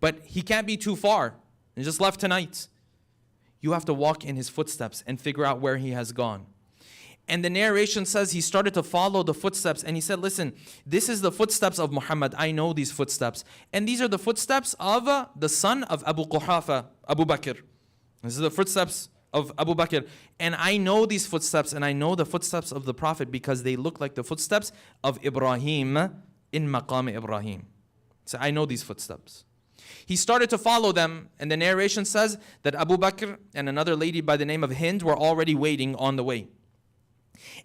but he can't be too far. He just left tonight. You have to walk in his footsteps and figure out where he has gone. And the narration says he started to follow the footsteps, and he said, listen, this is the footsteps of Muhammad. I know these footsteps. And these are the footsteps of the son of Abu Quhafa, Abu Bakr. This is the footsteps of Abu Bakr. And I know these footsteps, and I know the footsteps of the Prophet because they look like the footsteps of Ibrahim in Maqam Ibrahim. So I know these footsteps. He started to follow them, and the narration says that Abu Bakr and another lady by the name of Hind were already waiting on the way.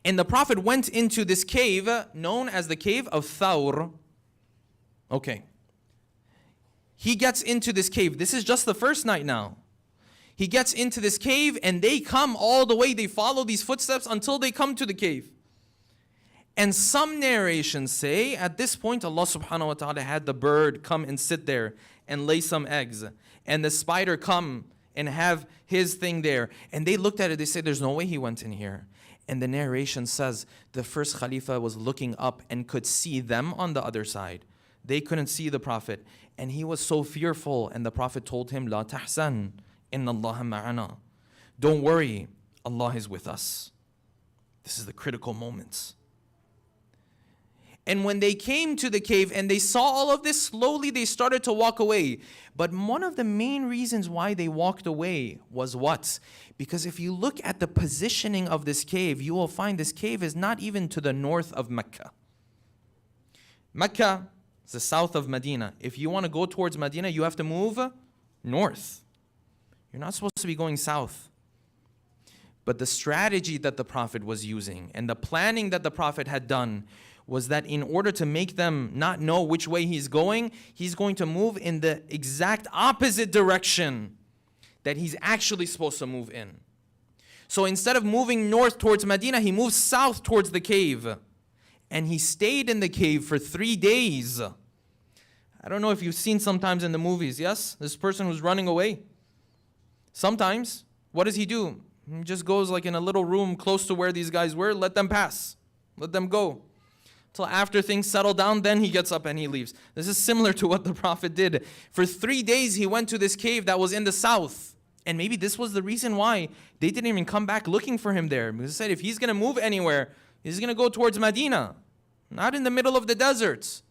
And the Prophet went into this cave known as the cave of Thawr. Okay. He gets into this cave. This is just the first night now. He gets into this cave and they come all the way. They follow these footsteps until they come to the cave. And some narrations say at this point Allah subhanahu wa ta'ala had the bird come and sit there and lay some eggs. And the spider come and have his thing there. And they looked at it. They said, there's no way he went in here. And the narration says the first Khalifa was looking up and could see them on the other side. They couldn't see the Prophet. And he was so fearful. And the Prophet told him, La tahzan, inna Allah ma'ana. Don't worry, Allah is with us. This is the critical moments. And when they came to the cave and they saw all of this, slowly they started to walk away. But one of the main reasons why they walked away was what? Because if you look at the positioning of this cave, you will find this cave is not even to the north of Mecca. Mecca is the south of Medina. If you want to go towards Medina, you have to move north. You're not supposed to be going south. But the strategy that the Prophet was using and the planning that the Prophet had done was that in order to make them not know which way he's going to move in the exact opposite direction that he's actually supposed to move in. So instead of moving north towards Medina, he moved south towards the cave. And he stayed in the cave for 3 days. I don't know if you've seen sometimes in the movies, yes? This person who's running away. Sometimes, what does he do? He just goes like in a little room close to where these guys were, let them pass, let them go. Till after things settle down, then he gets up and he leaves. This is similar to what the Prophet did. For 3 days, he went to this cave that was in the south. And maybe this was the reason why they didn't even come back looking for him there. Because they said if he's going to move anywhere, he's going to go towards Medina, not in the middle of the deserts.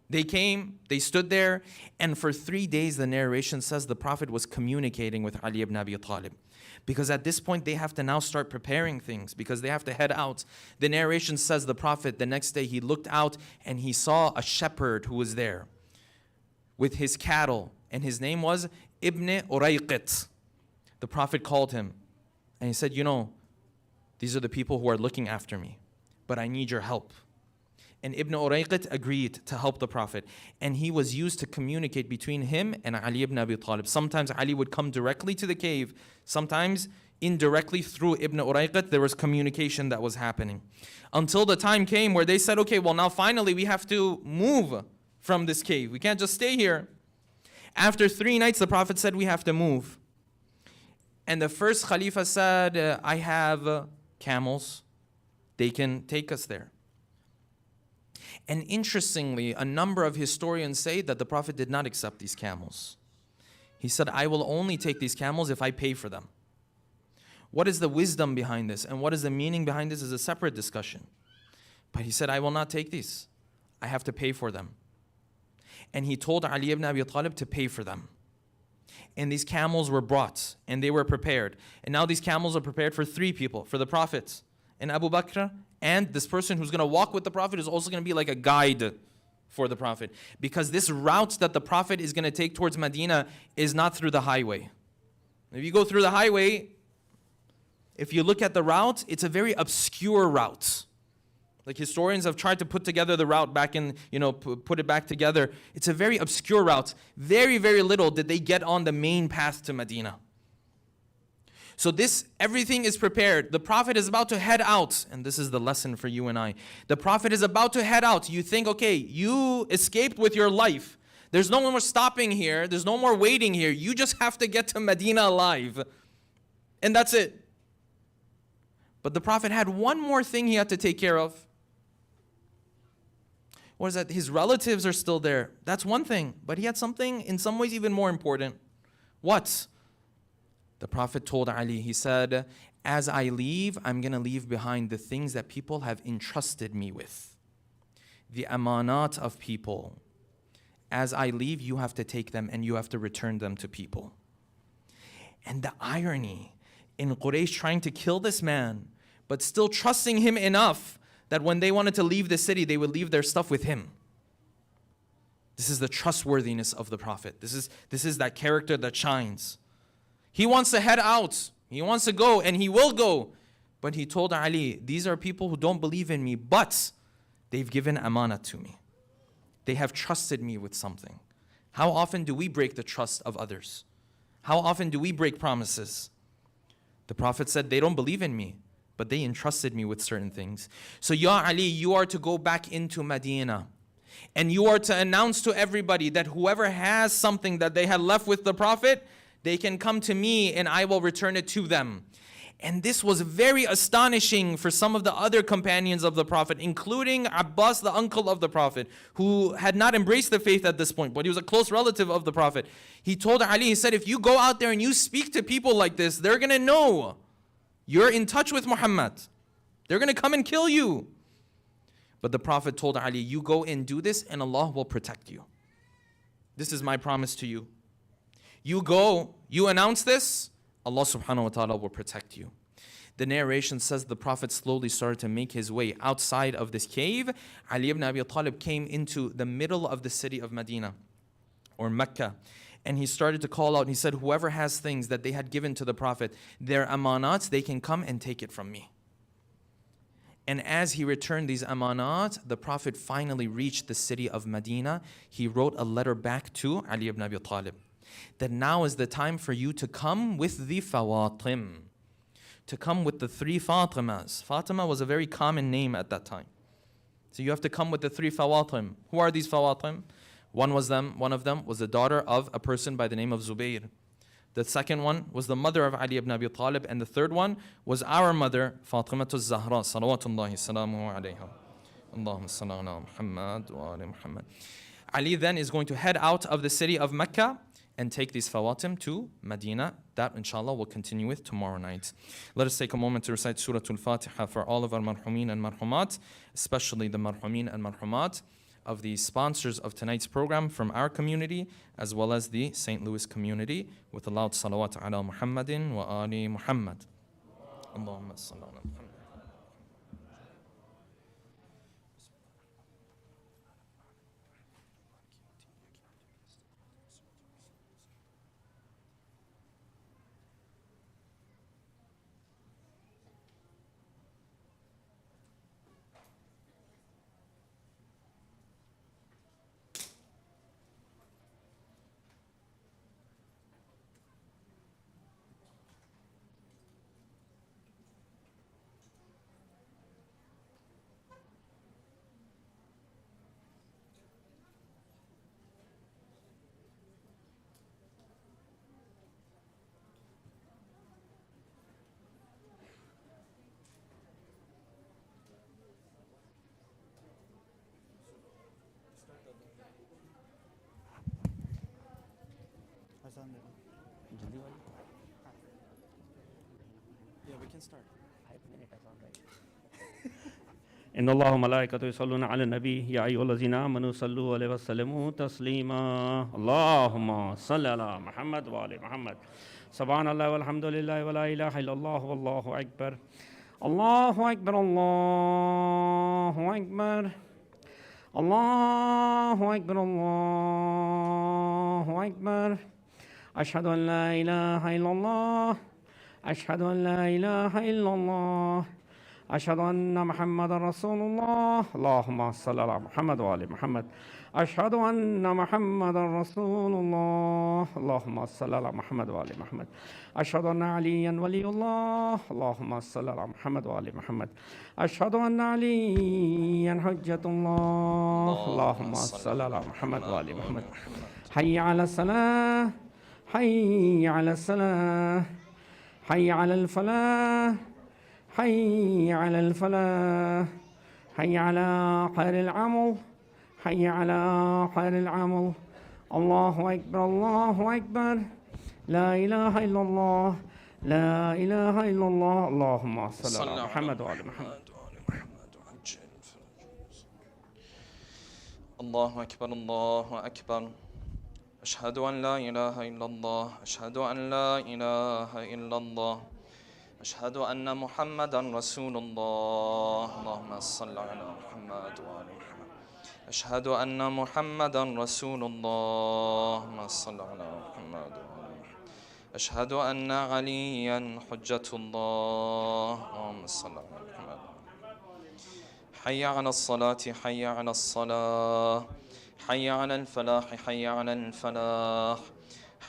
They came, they stood there, and for 3 days, the narration says the Prophet was communicating with Ali ibn Abi Talib. Because at this point, they have to now start preparing things because they have to head out. The narration says the Prophet, the next day, he looked out and he saw a shepherd who was there with his cattle. And his name was Ibn Urayqit. The Prophet called him and he said, you know, these are the people who are looking after me, but I need your help. And Ibn Urayqit agreed to help the Prophet. And he was used to communicate between him and Ali ibn Abi Talib. Sometimes Ali would come directly to the cave. Sometimes indirectly through Ibn Urayqit, there was communication that was happening. Until the time came where they said, okay, well now finally we have to move from this cave. We can't just stay here. After 3 nights, the Prophet said, we have to move. And the first Khalifa said, I have camels. They can take us there. And interestingly, a number of historians say that the Prophet did not accept these camels. He said, I will only take these camels if I pay for them. What is the wisdom behind this and what is the meaning behind this is a separate discussion. But he said, I will not take these. I have to pay for them. And he told Ali ibn Abi Talib to pay for them. And these camels were brought and they were prepared. And now these camels are prepared for 3 people, for the Prophet and Abu Bakr, and this person who's going to walk with the Prophet is also going to be like a guide for the Prophet. Because this route that the Prophet is going to take towards Medina is not through the highway. If you go through the highway, if you look at the route, it's a very obscure route. Like historians have tried to put together the route back in, put it back together. It's a very obscure route. Very, very little did they get on the main path to Medina. So everything is prepared. The Prophet is about to head out. And this is the lesson for you and I. The Prophet is about to head out. You think, okay, you escaped with your life. There's no more stopping here. There's no more waiting here. You just have to get to Medina alive. And that's it. But the Prophet had one more thing he had to take care of. What is that? His relatives are still there. That's one thing. But he had something in some ways even more important. What? The Prophet told Ali, he said, as I leave, I'm going to leave behind the things that people have entrusted me with. The amanat of people. As I leave, you have to take them and you have to return them to people. And the irony in Quraysh trying to kill this man, but still trusting him enough that when they wanted to leave the city, they would leave their stuff with him. This is the trustworthiness of the Prophet. This is that character that shines. He wants to head out. He wants to go, and he will go. But he told Ali, these are people who don't believe in me, but they've given amanah to me. They have trusted me with something. How often do we break the trust of others? How often do we break promises? The Prophet said, they don't believe in me, but they entrusted me with certain things. So, Ya Ali, you are to go back into Medina. And you are to announce to everybody that whoever has something that they had left with the Prophet, they can come to me and I will return it to them. And this was very astonishing for some of the other companions of the Prophet, including Abbas, the uncle of the Prophet, who had not embraced the faith at this point, but he was a close relative of the Prophet. He told Ali, he said, if you go out there and you speak to people like this, they're going to know you're in touch with Muhammad. They're going to come and kill you. But the Prophet told Ali, you go and do this and Allah will protect you. This is my promise to you. You go, you announce this, Allah subhanahu wa ta'ala will protect you. The narration says the Prophet slowly started to make his way outside of this cave. Ali ibn Abi Talib came into the middle of the city of Medina or Mecca. And he started to call out and he said, whoever has things that they had given to the Prophet, their amanats, they can come and take it from me. And as he returned these amanat, the Prophet finally reached the city of Medina. He wrote a letter back to Ali ibn Abi Talib that now is the time for you to come with the Fawatim, to come with the 3 Fatimas. Fatima was a very common name at that time. So you have to come with the 3 Fawatim. Who are these Fawatim? One of them was the daughter of a person by the name of Zubayr. The second one was the mother of Ali ibn Abi Talib, and the third one was our mother, Fatimatu Zahra, salawatullahi salamuhu alayha. Allahumma salli ala Muhammad wa ali Muhammad. Ali then is going to head out of the city of Mecca and take these fawatim to Medina. That, inshallah, we'll continue with tomorrow night. Let us take a moment to recite Surah Al-Fatiha for all of our marhumin and marhumat, especially the marhumin and marhumat of the sponsors of tonight's program from our community, as well as the St. Louis community, with a loud salawat ala Muhammadin wa ali Muhammad. Allahumma salli ala Muhammad. can start. 5 minutes is all right. إن الله وملائكته يصلون على النبي يا أيها الذين آمنوا صلوا عليه وسلموا تسليما اللهم صل على محمد وآل محمد سبحان الله والحمد لله ولا إله إلا الله والله أكبر الله أكبر الله أكبر الله أكبر الله أكبر أشهد أن لا إله إلا الله أشهد أن لا إله إلا الله أشهد أن محمد رسول الله اللهم صل على محمد وآل محمد أشهد أن محمد رسول الله اللهم صل على محمد وآل محمد أشهد أن عليا ولي الله اللهم صل على محمد وآل محمد أشهد أن عليا حجة الله اللهم صل على محمد وآل محمد حي على الصلاة حي على الصلاة حي على الفلاح حي على الفلاح حي على خير العمل حي على خير العمل الله أكبر الله أكبر لا إله إلا الله لا إله إلا الله اللهم صل على محمد وعلى محمد الله أكبر الله أكبر أشهد أن لا إله إلا الله أشهد أن لا إله إلا الله أشهد أن محمدا رسول الله اللهم صل على محمد وآل محمد أشهد أن محمدا رسول الله اللهم صل على محمد وآل محمد أشهد أن عليا حجة الله اللهم صل على محمد حي على الصلاة حي على الصلاة حي على الفلاح حي على الفلاح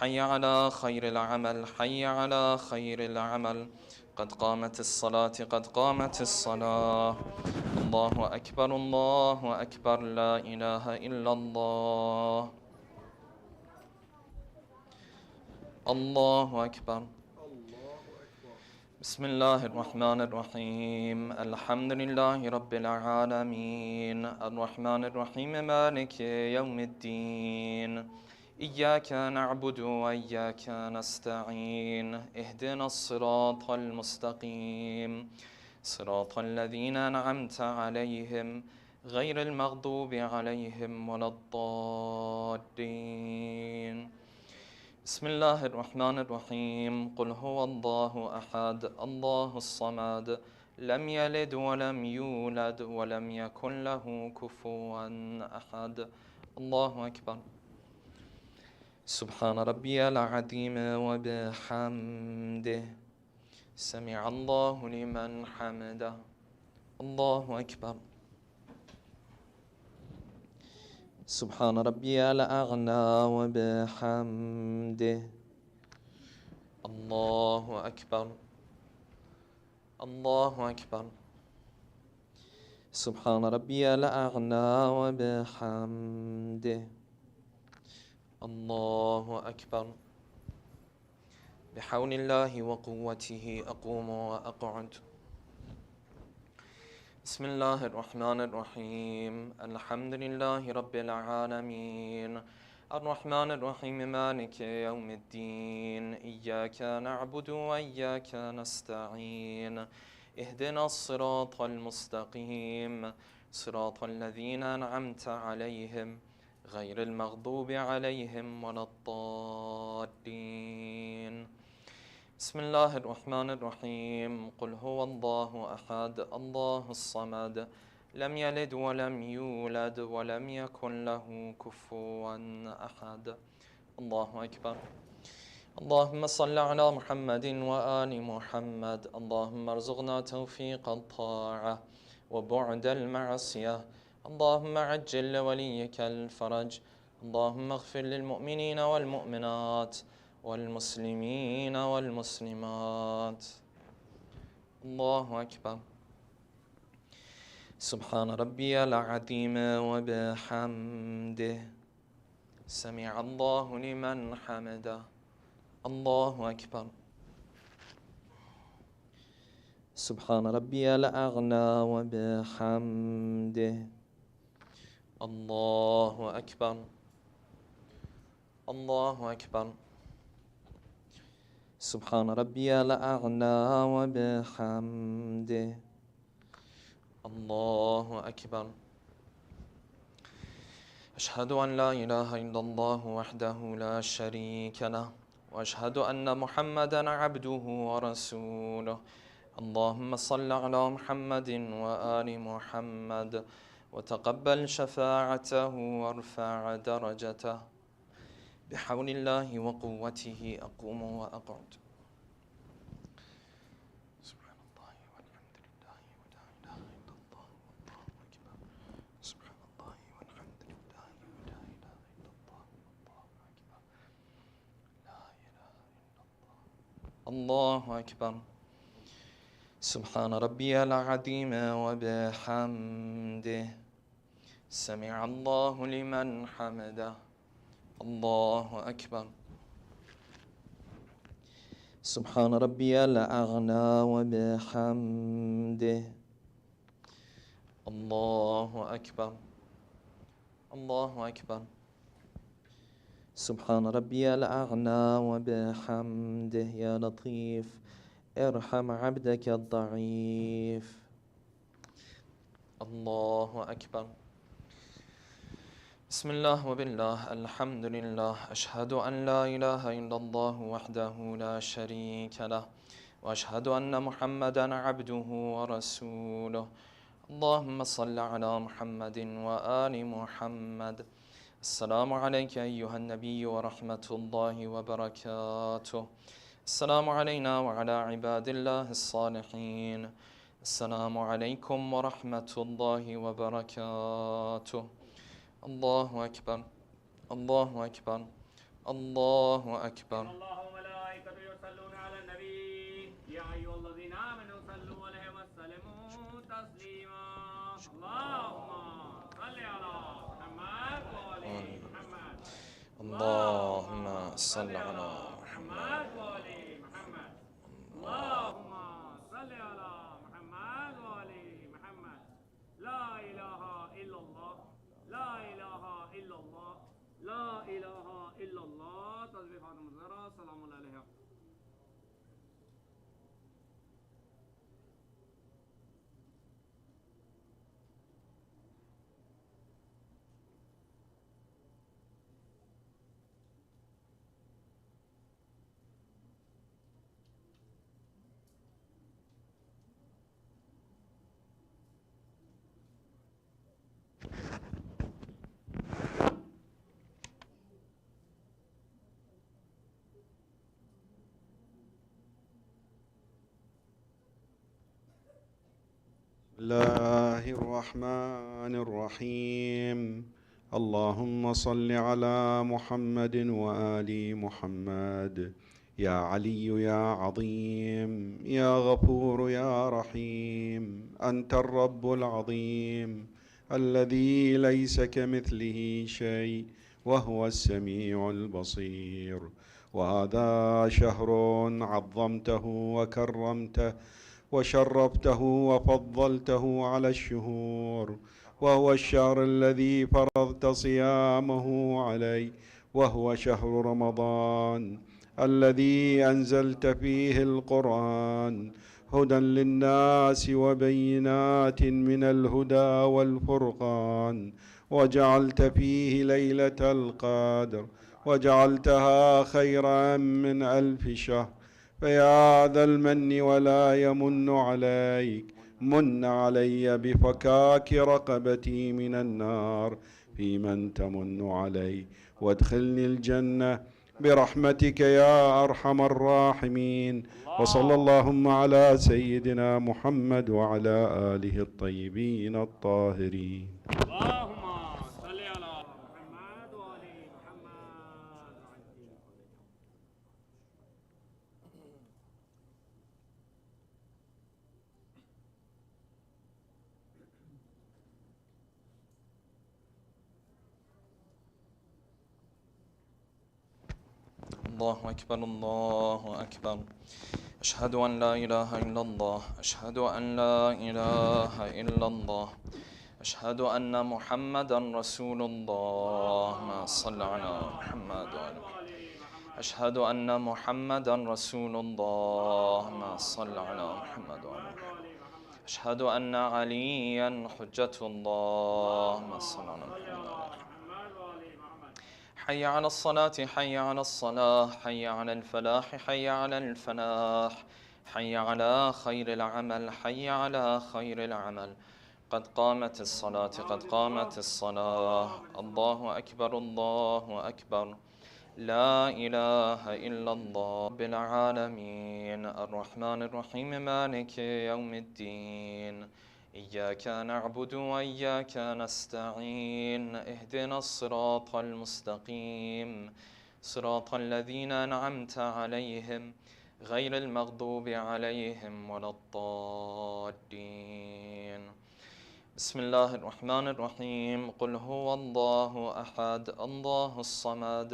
حي على خير العمل حي على خير العمل قد قامت الصلاة قد قامت الصلاة الله أكبر الله أكبر لا إله إلا الله الله أكبر بسم الله الرحمن الرحيم الحمد لله رب العالمين الرحمن الرحيم مالك يوم الدين إياك نعبد وإياك نستعين اهدنا الصراط المستقيم صراط الذين أنعمت عليهم غير المغضوب عليهم ولا الضالين بسم الله الرحمن الرحيم قل هو الله أحد الله الصمد لم يلد ولم يولد ولم يكن له كفوا أحد الله أكبر سبحان ربي العظيم وبحمده سمع الله لمن حمده الله أكبر سبحان ربي الأعلى وبحمده الله أكبر الله أكبر سبحان ربي الأعلى وبحمده الله أكبر بحول الله وقوته أقوم وأقعد بسم الله الرحمن الرحيم الحمد لله رب العالمين الرحمن الرحيم مالك يوم الدين إياك نعبد وإياك نستعين اهدنا الصراط المستقيم صراط الذين أنعمت عليهم غير المغضوب عليهم ولا الضالين بسم الله الرحمن الرحيم قل هو الله أحد الله الصمد لم يلد ولم يولد ولم يكن له كفوا أحد الله أكبر اللهم صل على محمد وآل محمد اللهم ارزقنا توفيق الطاعة وبعد المعصية اللهم عجل لوليك الفرج اللهم اغفر للمؤمنين والمؤمنات والمسلمين والمسلمات الله أكبر سبحان ربي العظيم وبحمده سمع الله لمن حمده الله أكبر سبحان ربي الأعلى وبحمده الله أكبر الله أكبر سبحان ربي الأعلى وبحمده. الله أكبر. أشهد أن لا إله إلا الله وحده لا شريك له وأشهد أن محمدا عبده ورسوله. اللهم صل على محمد وآل محمد وتقبل شفاعته وارفع درجته. بحول الله وقوته أقوم وأقعد. سبحان الله والحمد لله ولا إله إلا الله والله أكبر. سبحان الله والحمد لله ولا إله إلا الله والله أكبر. لا إله إلا الله. الله أكبر. سبحان ربي العظيم وبحمده. سمع الله لمن حمده. الله أكبر. سبحان ربي الأعلى وبحمده. الله أكبر. الله أكبر. سبحان ربي الأعلى وبحمده. يا لطيف ارحم عبدك الضعيف. الله أكبر. بسم الله وبالله الحمد لله. أشهد أن لا إله إلا الله وحده لا شريك له وأشهد أن محمدا عبده ورسوله. اللهم صل على محمد وآل محمد. السلام عليك أيها النبي ورحمة الله وبركاته. السلام علينا وعلى عباد الله الصالحين. السلام عليكم ورحمة الله وبركاته. الله أكبر. الله أكبر. الله أكبر. الله وملائكته يصلون على النبي يا أيها الذين آمنوا صلوا عليه وسلموا تسليما. اللهم صل على محمد وآل محمد. اللهم صل على محمد وآل محمد. اللهم صل على محمد وآل محمد. لا إله إلا الله. لا إله إلا الله. لا إله إلا الله. تسبيح المزرعة. سلام الله عليها. الله الرحمن الرحيم. اللهم صل على محمد وآل محمد. يا علي يا عظيم يا غفور يا رحيم. أنت الرب العظيم الذي ليس كمثله شيء وهو السميع البصير. وهذا شهر عظمته وكرمته وشرفته وفضلته على الشهور، وهو الشهر الذي فرضت صيامه علي، وهو شهر رمضان الذي أنزلت فيه القرآن هدى للناس وبينات من الهدى والفرقان، وجعلت فيه ليلة القدر وجعلتها خيرا من 1000 شهر. فيا ذا المن ولا يمن عليك، من علي بفكاك رقبتي من النار في من تمن علي، وادخلني الجنة برحمتك يا أرحم الراحمين. وصلى اللهم على سيدنا محمد وعلى آله الطيبين الطاهرين. اللهم صل على محمد وآل محمد. الله أكبر. الله أكبر. أشهد أن لا إله إلا الله. أشهد أن لا إله إلا الله. أشهد أن محمدا رسول الله. ما صل على محمد وآل محمد. أشهد أن محمدا رسول الله. اللهم صل على محمد وعلى محمد. أشهد أن عليا حجة الله. اللهم صل على محمد وعلى محمد. حي على الصلاة، حي على الصلاة، حي على الفلاح، حي على الفلاح، حي على خير العمل، حي على خير العمل. قد قامت الصلاة، قد قامت الصلاة. الله أكبر، الله أكبر. لا إله إلا الله. رب العالمين الرحمن الرحيم مالك يوم الدين. إياك نعبد وإياك نستعين. اهدنا الصراط المستقيم، صراط الذين أنعمت عليهم غير المغضوب عليهم ولا الضالين. بسم الله الرحمن الرحيم. قل هو الله أحد الله الصمد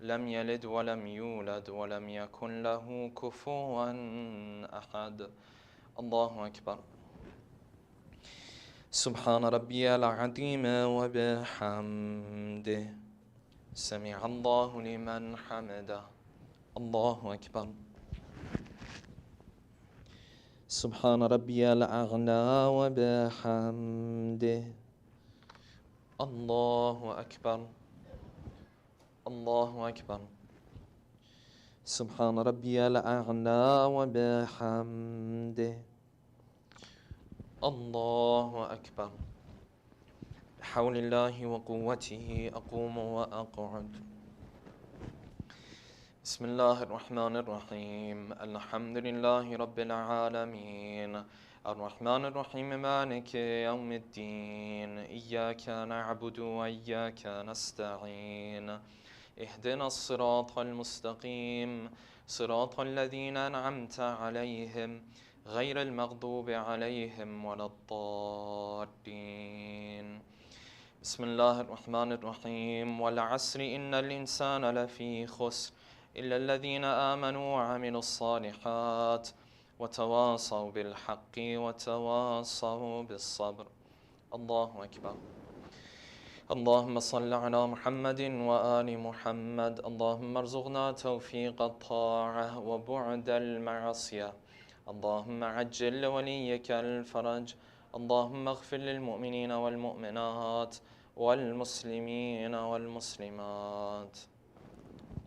لم يلد ولم يولد ولم يكن له كفوا أحد. الله أكبر. سبحان ربي العظيم وبحمده. سمع الله لمن حمده. الله أكبر. سبحان ربي الأعلى وبحمده. الله أكبر، الله أكبر. سبحان ربي الأعلى وبحمده. الله أكبر. بحول الله وقوته أقوم وأقعد. بسم الله الرحمن الرحيم. الحمد لله رب العالمين الرحمن الرحيم مالك يوم الدين. إياك نعبد وإياك نستعين. اهدنا الصراط المستقيم، صراط الذين أنعمت عليهم غير المغضوب عليهم ولا الضالين. بسم الله الرحمن الرحيم. والعصر إن الإنسان لفي خسر إلا الذين آمنوا وعملوا الصالحات وتواصوا بالحق وتواصوا بالصبر. الله أكبر. اللهم صل على محمد وآل محمد. اللهم ارزقنا توفيق الطاعة وبعد المعصية. اللهم عجل لوليك الفرج. اللهم اغفر للمؤمنين والمؤمنات والمسلمين والمسلمات.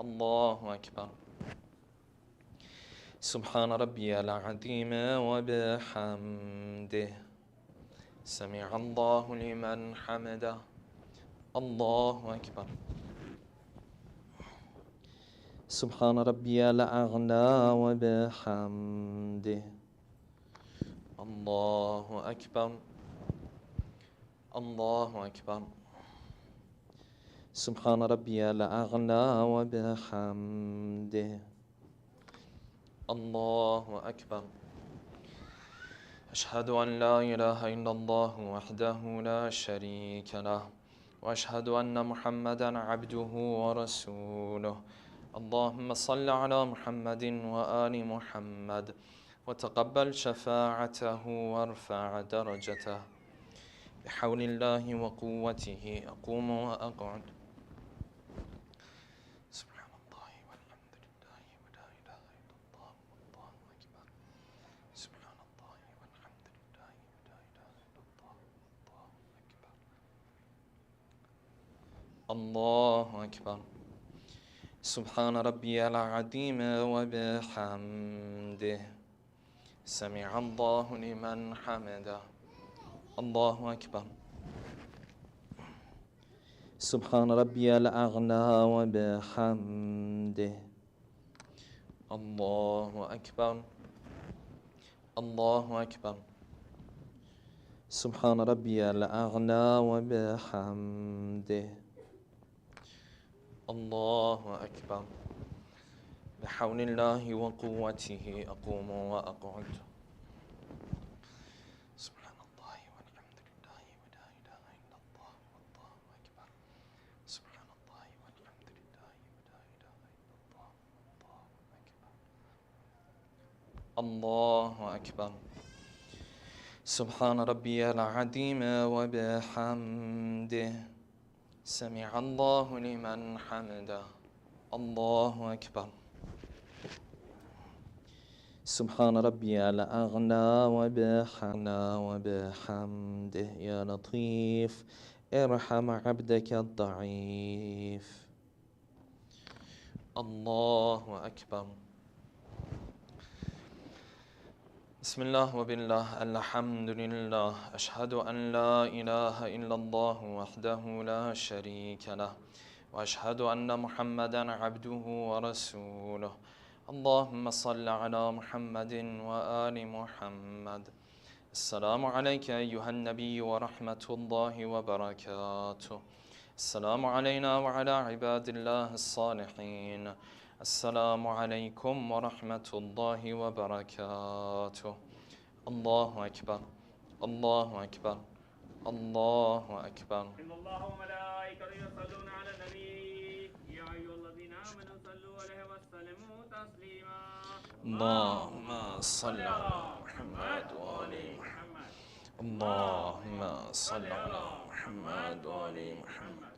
الله أكبر. سبحان ربي العظيم وبحمده. سمع الله لمن حمده. الله أكبر. سبحان ربي الأعلى وبحمده. الله أكبر، الله أكبر. سبحان ربي الأعلى وبحمده. الله أكبر. أشهد أن لا إله إلا الله وحده لا شريك له، وأشهد أن محمدا عبده ورسوله. اللهم صل على محمد وآل محمد وتقبل شفاعته وارفع درجته. بحول الله وقوته أقوم وأقعد. سبحان الله والحمد لله ولا إله إلا الله والله أكبر. سبحان الله والحمد لله ولا إله إلا الله والله أكبر. الله أكبر. سبحان ربي العظيم وبحمده. سمع الله لمن حمده. الله أكبر. سبحان ربي الأعلى وبحمده. الله أكبر، الله أكبر. سبحان ربي الأعلى وبحمده. الله أكبر. بحول الله وقوته أقوم وأقعد. سبحان الله والحمد لله ولا إله إلا الله والله أكبر. سبحان الله والحمد لله ولا إله إلا الله والله أكبر. الله أكبر. سبحان ربي العظيم وبحمده. سمع الله لمن حمده. الله أكبر. سبحان ربي الأعلى وبحمده يا لطيف ارحم عبدك الضعيف. الله أكبر. بسم الله وبالله الحمد لله أشهد أن لا إله إلا الله وحده لا شريك له وأشهد أن محمدا عبده ورسوله. اللهم صل على محمد وآل محمد. السلام عليك أيها النبي ورحمة الله وبركاته. السلام علينا وعلى عباد الله الصالحين. السلام عليكم ورحمة الله وبركاته. الله أكبر الله أكبر الله أكبر. إن الله وملائكته يصلون على النبي يا أيها الذين آمنوا صلوا عليه وسلموا تسليما. اللهم صل على محمد وآل محمد. اللهم صل على محمد وآل محمد.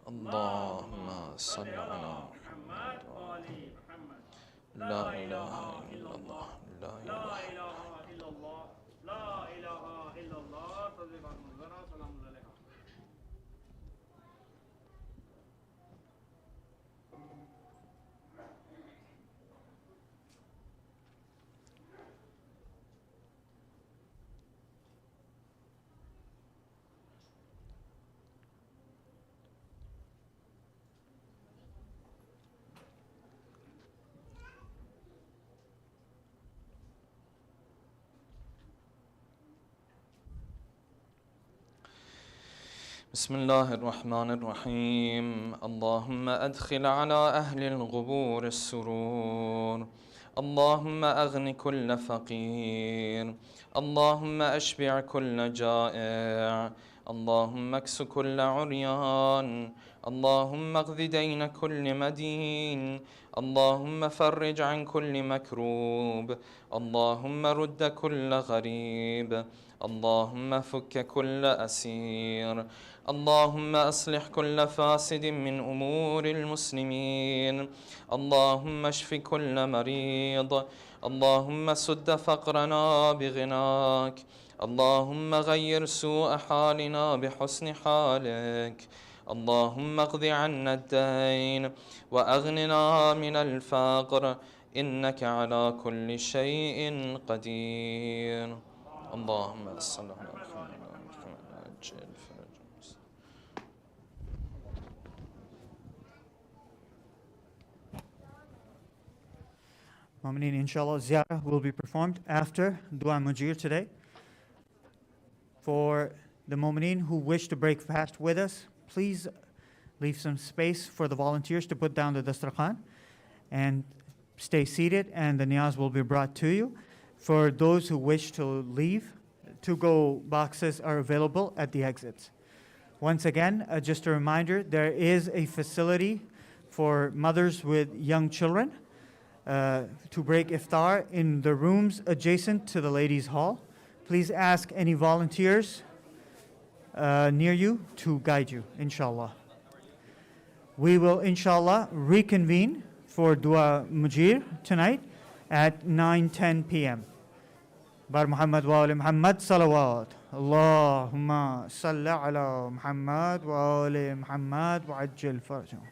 اللهم صل على محمد وآل محمد. لا إله إلا الله لا إله إلا الله لا إله إلا الله صدق المنذر سلام عليكم. بسم الله الرحمن الرحيم. اللهم أدخل على أهل القبور السرور. اللهم أغن كل فقير. اللهم أشبع كل جائع. اللهم اكس كل عريان. اللهم اقض دين كل مدين. اللهم فرج عن كل مكروب. اللهم رد كل غريب. اللهم فك كل أسير. اللهم أصلح كل فاسد من أمور المسلمين. اللهم اشف كل مريض. اللهم سد فقرنا بغناك. اللهم غير سوء حالنا بحسن حالك. اللهم اقض عنا الدين وأغننا من الفقر إنك على كل شيء قدير. اللهم صل على محمد عجل فرج. Mu'mineen, inshallah, ziyarah will be performed after Dua Mujir today. For the Mu'mineen who wish to break fast with us, please leave some space for the volunteers to put down the dastarkhan and stay seated, and the niyaz will be brought to you. For those who wish to leave, to-go boxes are available at the exits. Once again, just a reminder, there is a facility for mothers with young children to break iftar in the rooms adjacent to the ladies' hall. Please ask any volunteers near you to guide you, inshallah. We will, inshallah, reconvene for Dua Mujir tonight at 9:10 p.m. Bar Muhammad wa ali Muhammad salawat. Allahumma salli ala Muhammad wa ali Muhammad wa ajjal farjahum.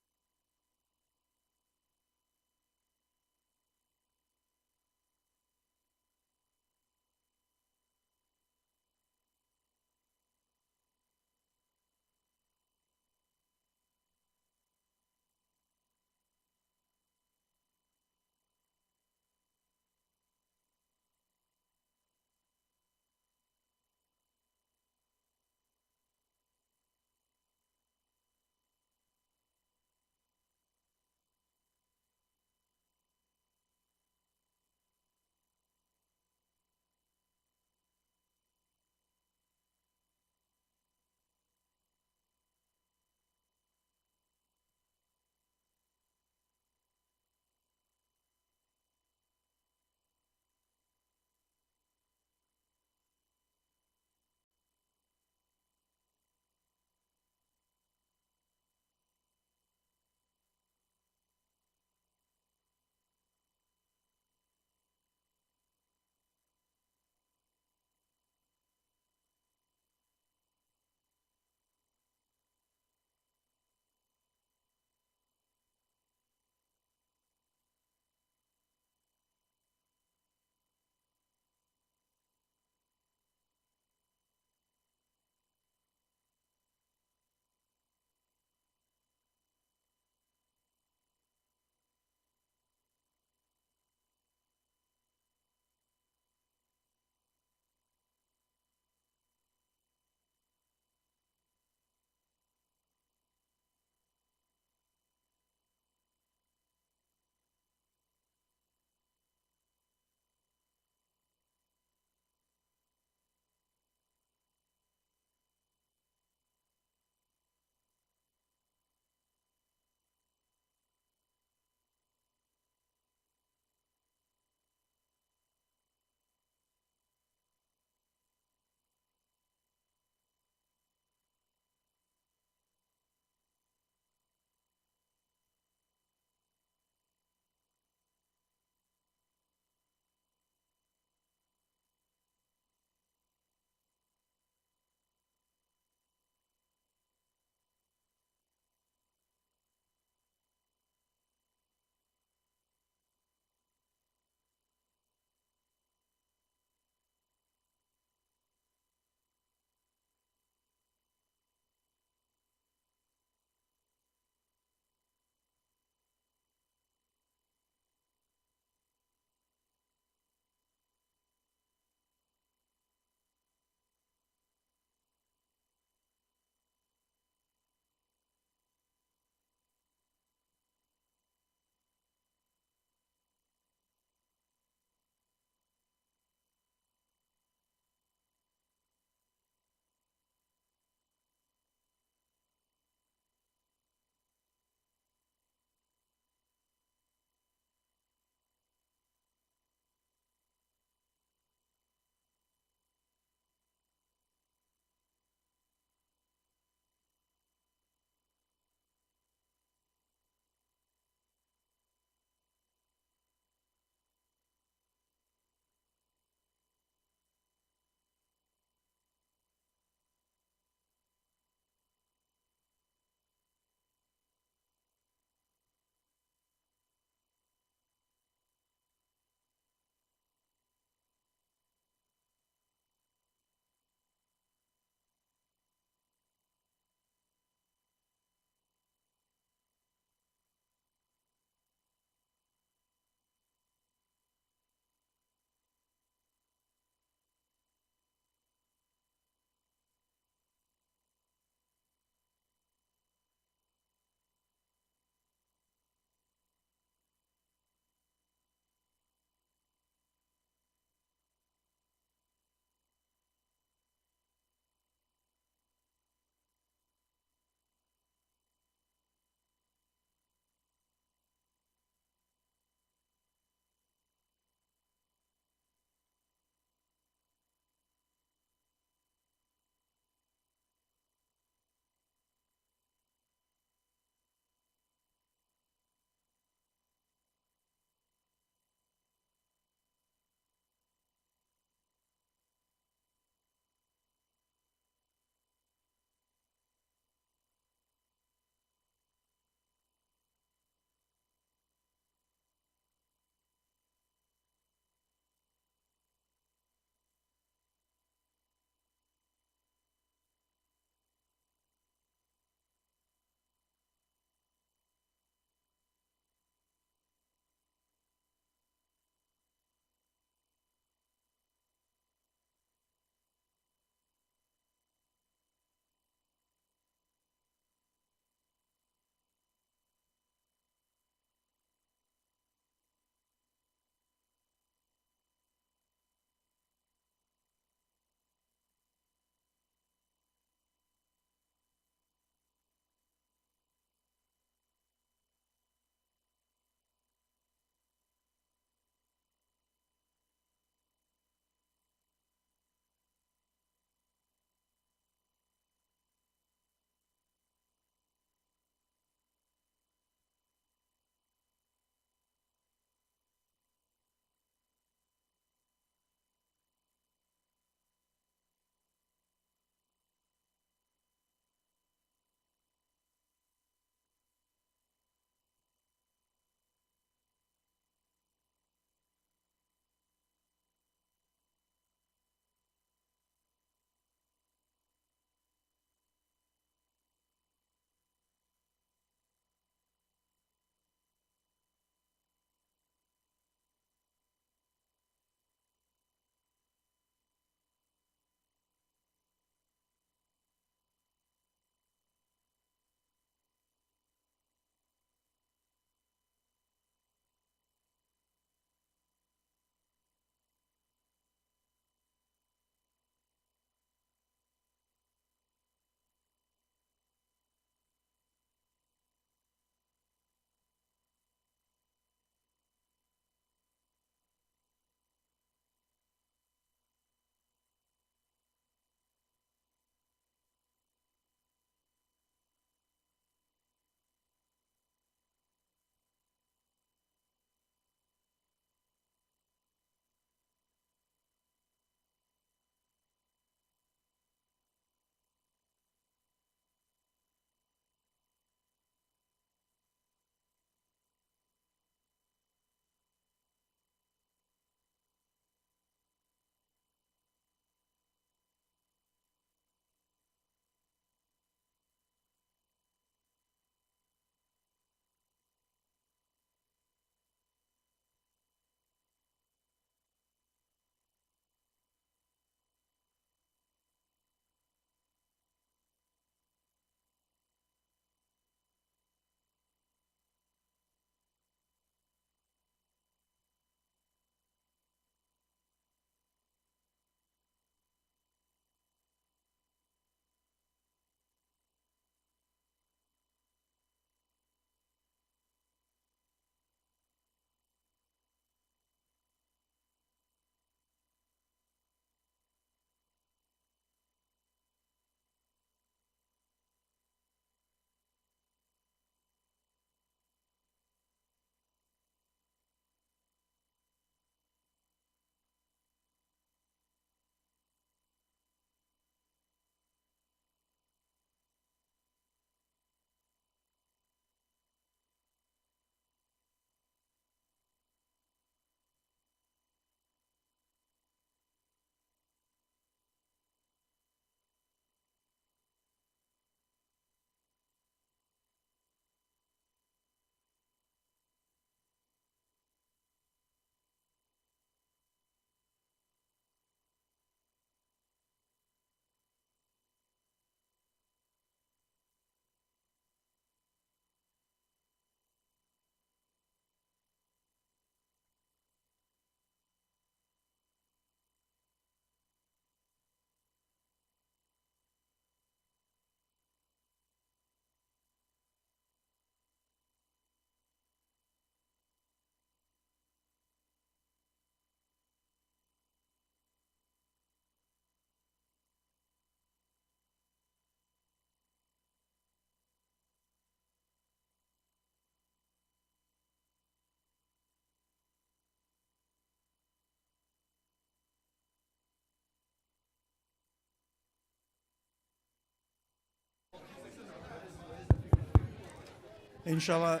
Inshallah,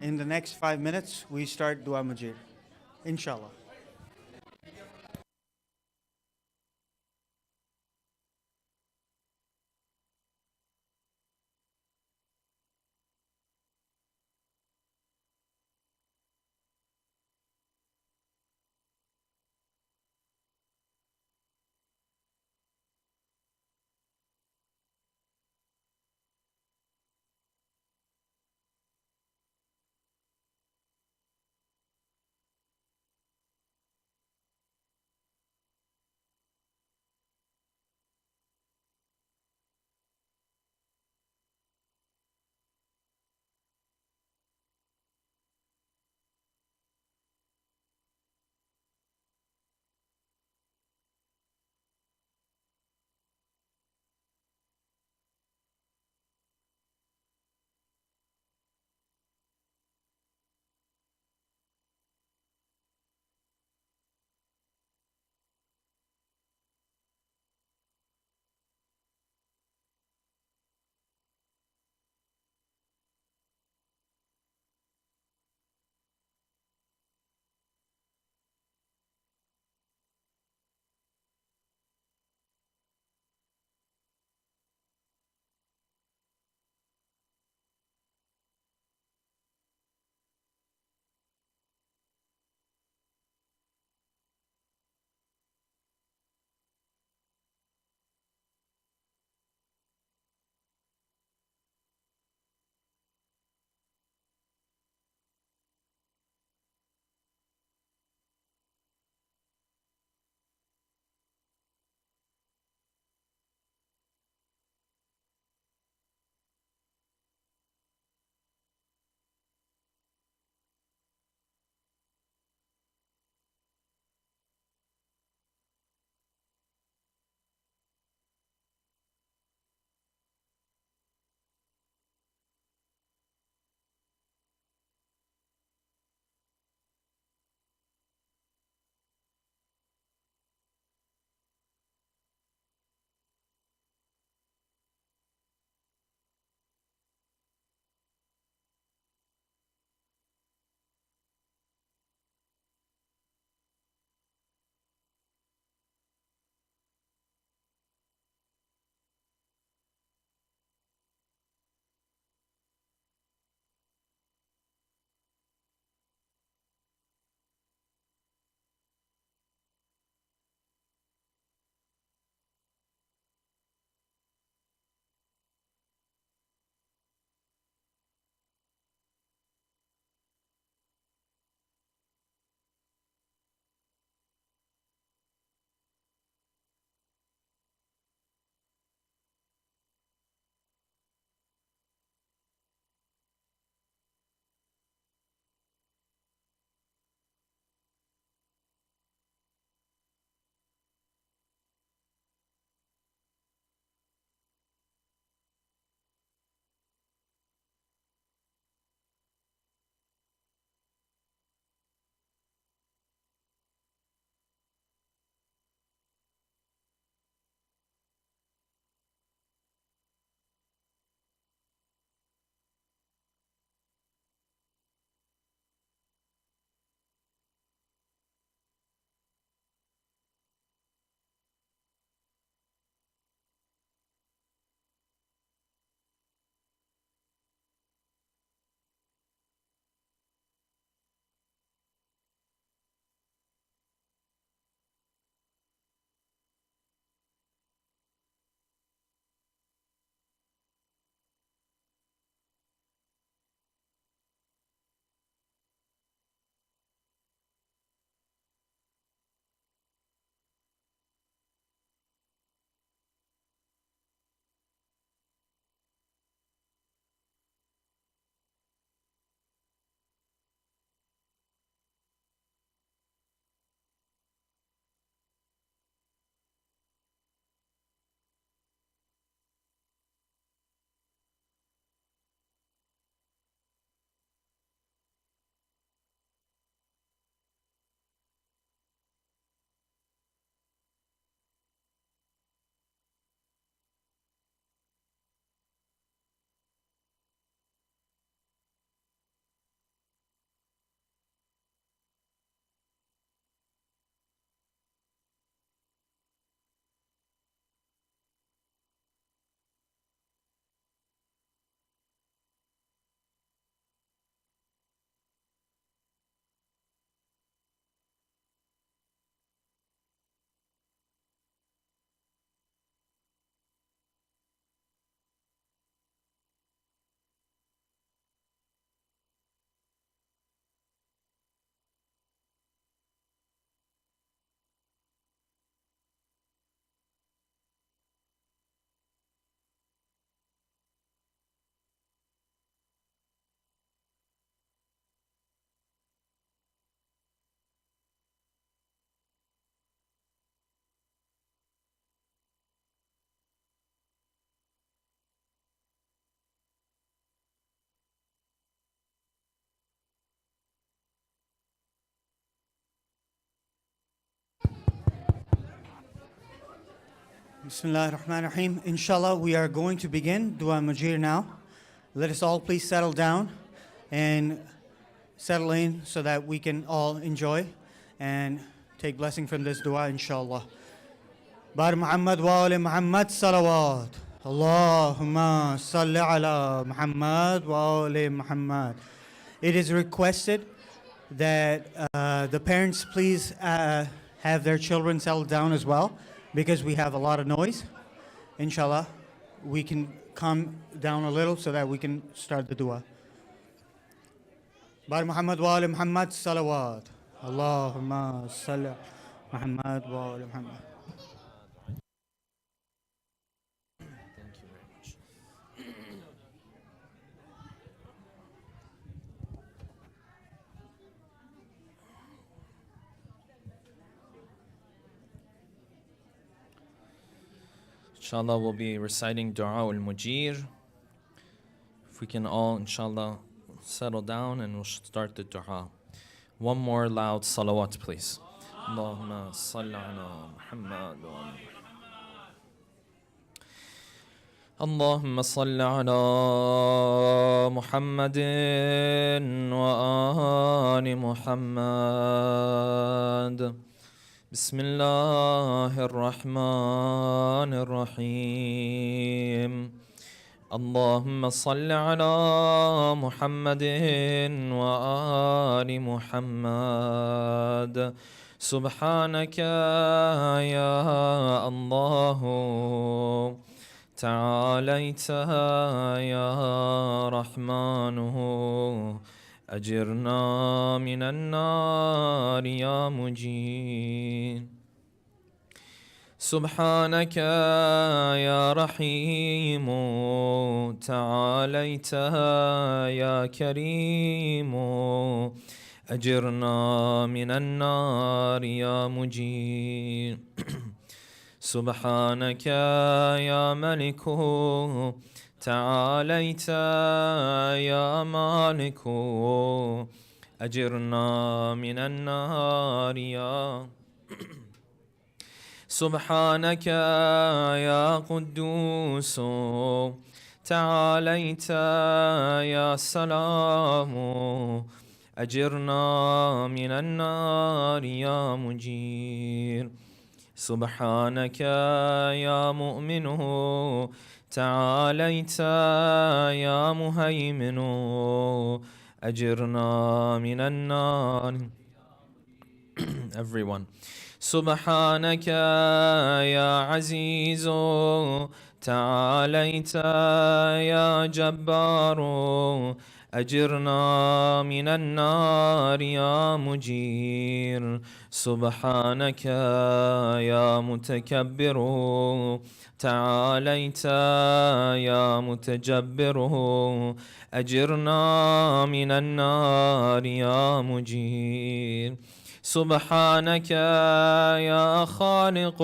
in the next 5 minutes, we start Dua Majid. Inshallah. Bismillah ar-Rahman ar-Rahim. Inshallah, we are going to begin Dua Majir now. Let us all please settle down and settle in so that we can all enjoy and take blessing from this dua, inshallah. Bar Muhammad wa ali Muhammad salawat. Allahumma salli ala Muhammad wa ali Muhammad. It is requested that the parents please have their children settle down as well, because we have a lot of noise. Inshallah, we can calm down a little so that we can start the dua. Bar Muhammad wa ali Muhammad salawat. Allahumma salli Muhammad wa ali Muhammad. Thank you very much. Inshallah, we'll be reciting Dua al-Mujir. If we can all, inshallah, settle down and we'll start the dua. One more loud salawat, please. Allahumma salli ala Muhammad wa ala اللهم صل على محمد وآل محمد بسم الله الرحمن الرحيم اللهم صل على محمد وآل محمد سبحانك يا الله تعاليت يا رحمن أجرنا من النار يا مجير سبحانك يا رحيم تعاليت يا كريم أجرنا من النار يا مجير سبحانك يا ملك تعاليت يا مالك أجرنا من النار يا سبحانك يا قدوس تعاليت يا سلام أجرنا من النار يا مجير سبحانك يا مؤمن تعاليت يا مهيمن أجرنا من النار Everyone سبحانك يا عزيز تعاليت يا جبار أجرنا من النار يا مجير سبحانك يا متكبر تعاليت يا متجبر أجرنا من النار يا مجير سبحانك يا خالق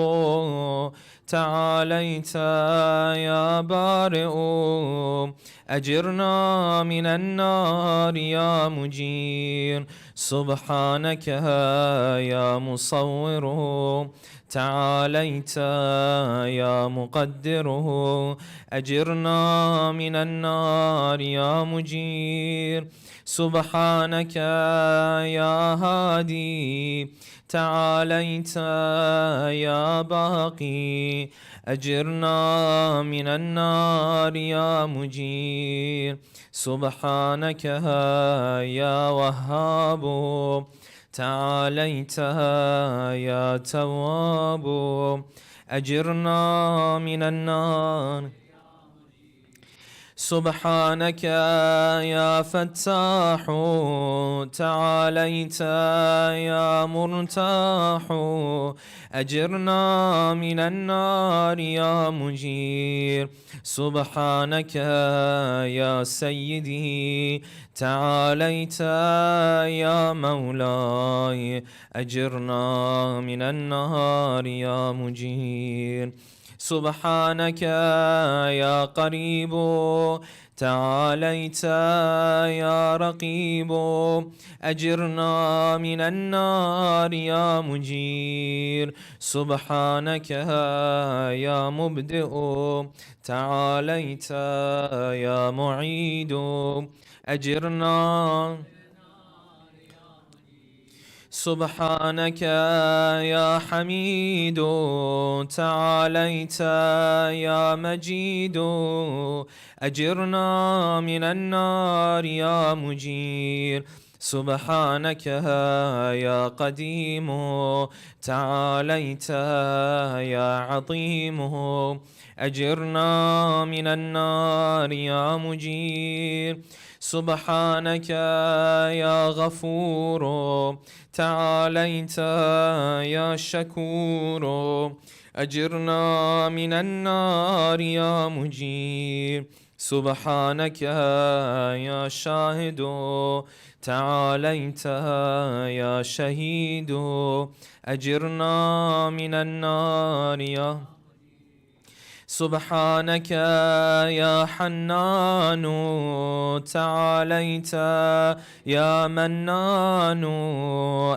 تعاليت يا بارئ أجرنا من النار يا مجير سبحانك يا مصور تعاليت يا مقدر أجرنا من النار يا مجير سبحانك يا هادي تعاليت يا باقي أجرنا من النار يا مجير سبحانك يا وهاب تعاليت يا تواب أجرنا من النار سبحانك يا فتاح تعاليت يا مرتاح أجرنا من النار يا مجير سبحانك يا سيدي تعاليت يا مولاي أجرنا من النار يا مجير سبحانك يا قريب تعاليت يا رقيب أجرنا من النار يا مجير سبحانك يا مبدئ تعاليت يا معيد أجرنا سبحانك يا حميد تعاليت يا مجيد أجرنا من النار يا مجير سبحانك يا قديم تعاليت يا عظيم أجرنا من النار يا مجير سبحانك يا غفور تعاليت يا شكور أجرنا من النار يا مجير سبحانك يا شاهد تعاليت يا شهيد أجرنا من النار يا سبحانك يا حنان تعاليت يا منان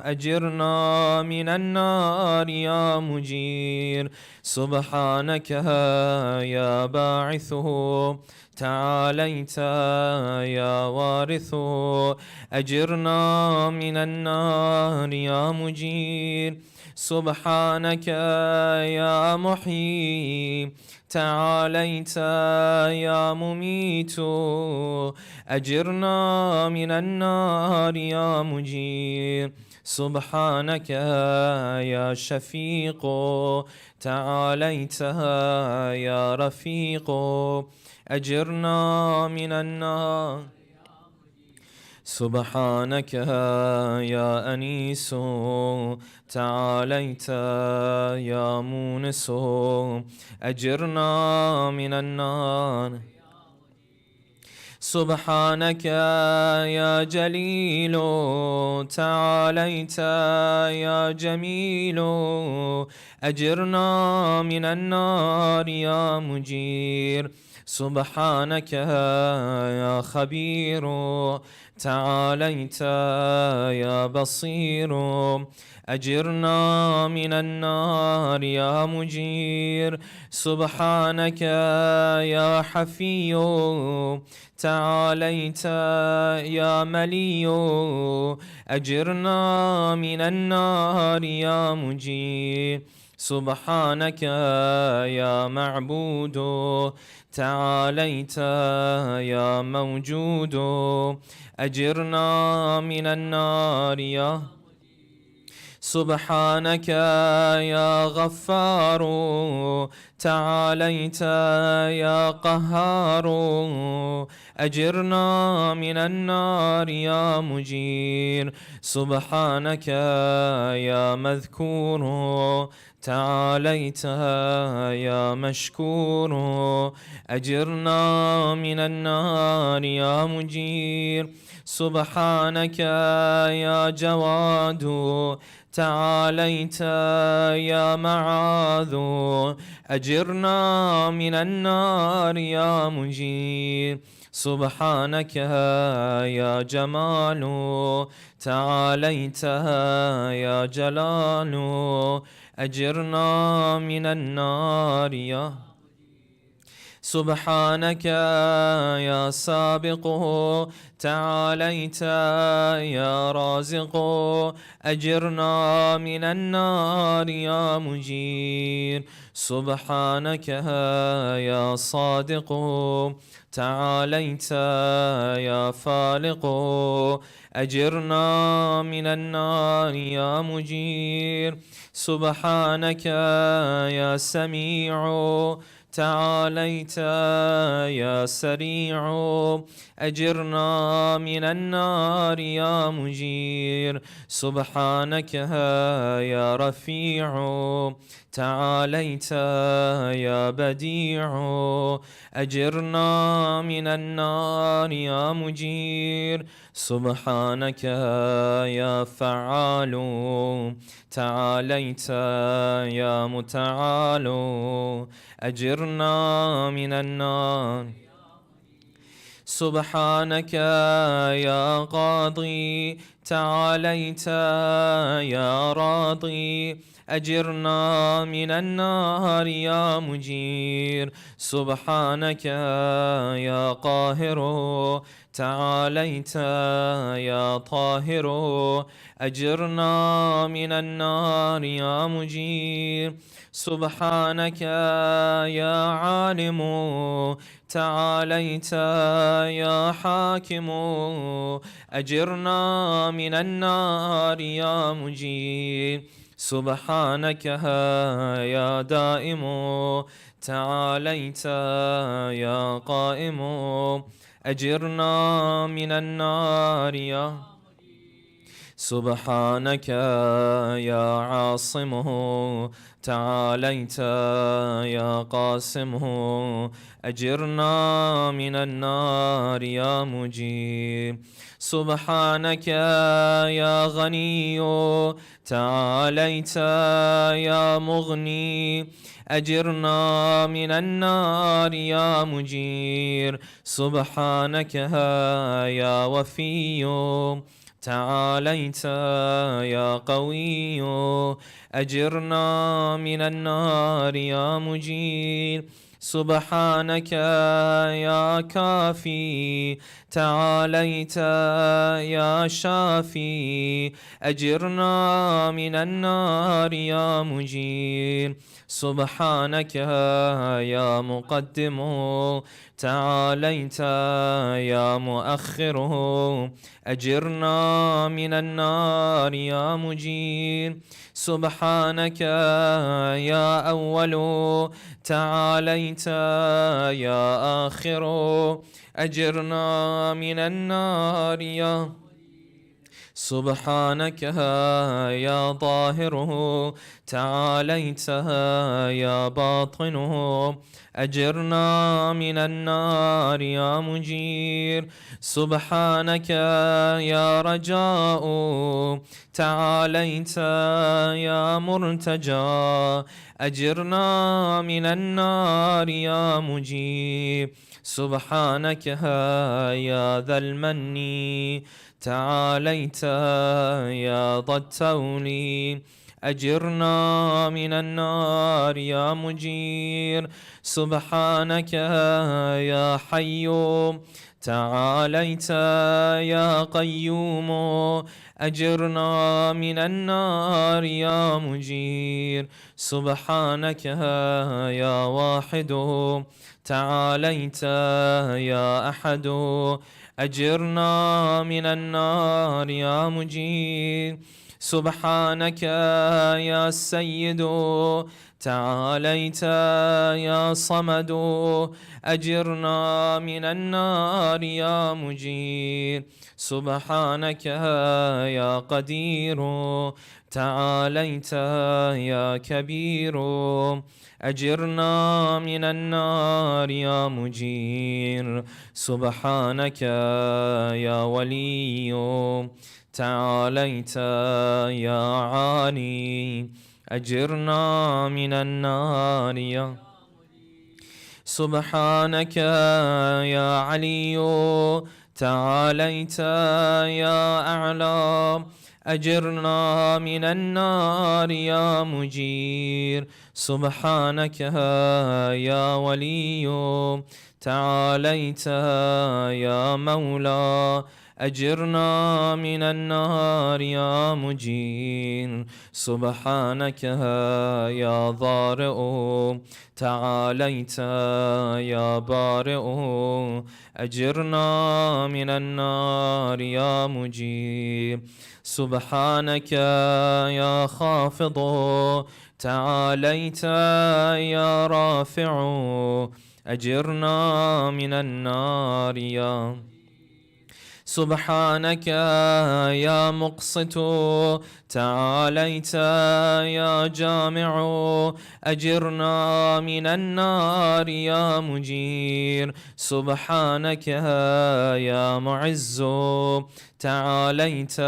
أجرنا من النار يا مجير سبحانك يا باعث تعاليت يا وارث أجرنا من النار يا مجير سبحانك يا محيي تعاليت يا مميت أجرنا من النار يا مجير سبحانك يا شفيق تعاليت يا رفيق أجرنا من النار سبحانك يا أنيس تعاليت يا مونس أجرنا من النار سبحانك يا جليل تعاليت يا جميل أجرنا من النار يا مجير سبحانك يا خبير تعاليت يا بصير أجرنا من النار يا مجير سبحانك يا حفي تعاليت يا ملي أجرنا من النار يا مجير سبحانك يا معبود تعاليت يا موجود أجرنا من النار يا سبحانك يا غفار تعاليت يا قهار أجرنا من النار يا مجير سبحانك يا مذكور تعاليت يا مشكور أجرنا من النار يا مجير سبحانك يا جواد تعاليت يا معاذ أجرنا من النار يا مجير سبحانك يا جمال تعاليت يا جلال أجرنا من النار يا سبحانك يا سابق تعاليت يا رازق أجرنا من النار يا مجير سبحانك يا صادق تعاليت يا فالق أجرنا من النار يا مجير سبحانك يا سميع تعاليت يا سريع أجرنا من النار يا مجير سبحانك يا رفيع تعاليت يا بديع أجرنا من النار يا مجير سبحانك يا فعال تعاليت يا متعال أجرنا من النار سبحانك يا قاضي تعاليت يا راضي أجرنا من النار يا مجير سبحانك يا قاهر تعاليت يا طاهر أجرنا من النار يا مجير سبحانك يا عالم تعاليت يا حاكم أجرنا من النار يا مجير سبحانك يا دائم تعاليت يا قائم أجرنا من النار يا سبحانك يا عاصم تعاليت يا قاسم أجرنا من النار يا مجيب سبحانك يا غني تعاليت يا مغني أجرنا من النار يا مجير سبحانك يا وفي تعاليت يا قوي أجرنا من النار يا مجير سبحانك يا كافي تعاليت يا شافي أجرنا من النار يا مجير سبحانك يا مقدم تعاليت يا مؤخر أجرنا من النار يا مجير سبحانك يا أول تعاليت يا آخر أجرنا من النار يا سبحانك يا ظاهر تعاليت يا باطن أجرنا من النار يا مجير سبحانك يا رجاء تعاليت يا مرتجى أجرنا من النار يا مجيب سبحانك يا ذا المن تعاليت يا ذا التول أجرنا من النار يا مجير سبحانك يا حي تعاليت يا قيوم أجرنا من النار يا مجير سبحانك يا واحد تعاليت يا أحد أجرنا من النار يا مجير سبحانك يا سيد تعاليت يا صمد أجرنا من النار يا مجير سبحانك يا قدير تعاليت يا كبير أجرنا من النار يا مجير سبحانك يا ولي تعاليت يا عالي أجرنا من النار يا سبحانك يا علي تعاليت يا أعلى أجرنا من النار يا مجير سبحانك يا ولي تعاليت يا مولى أجرنا من النار يا مجير سبحانك يا ضارئ تعاليت يا بارئ أجرنا من النار يا مجير سبحانك يا خافض تعاليت يا رافع أجرنا من النار يا سبحانك يا مقسط تعاليت يا جامع أجرنا من النار يا مجير سبحانك يا معز تعاليت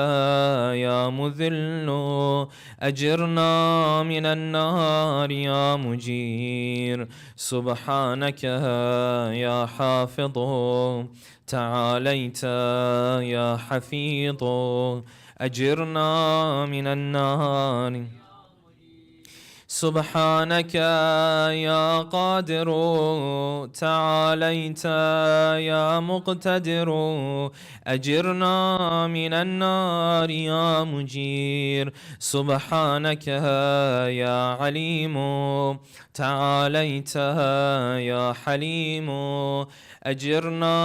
يا مذل أجرنا من النار يا مجير سبحانك يا حافظ تعاليت يا حفيظ أجرنا من النار سبحانك يا قادر تعاليت يا مقتدر أجرنا من النار يا مجير سبحانك يا عليم تعاليت يا حليم أجرنا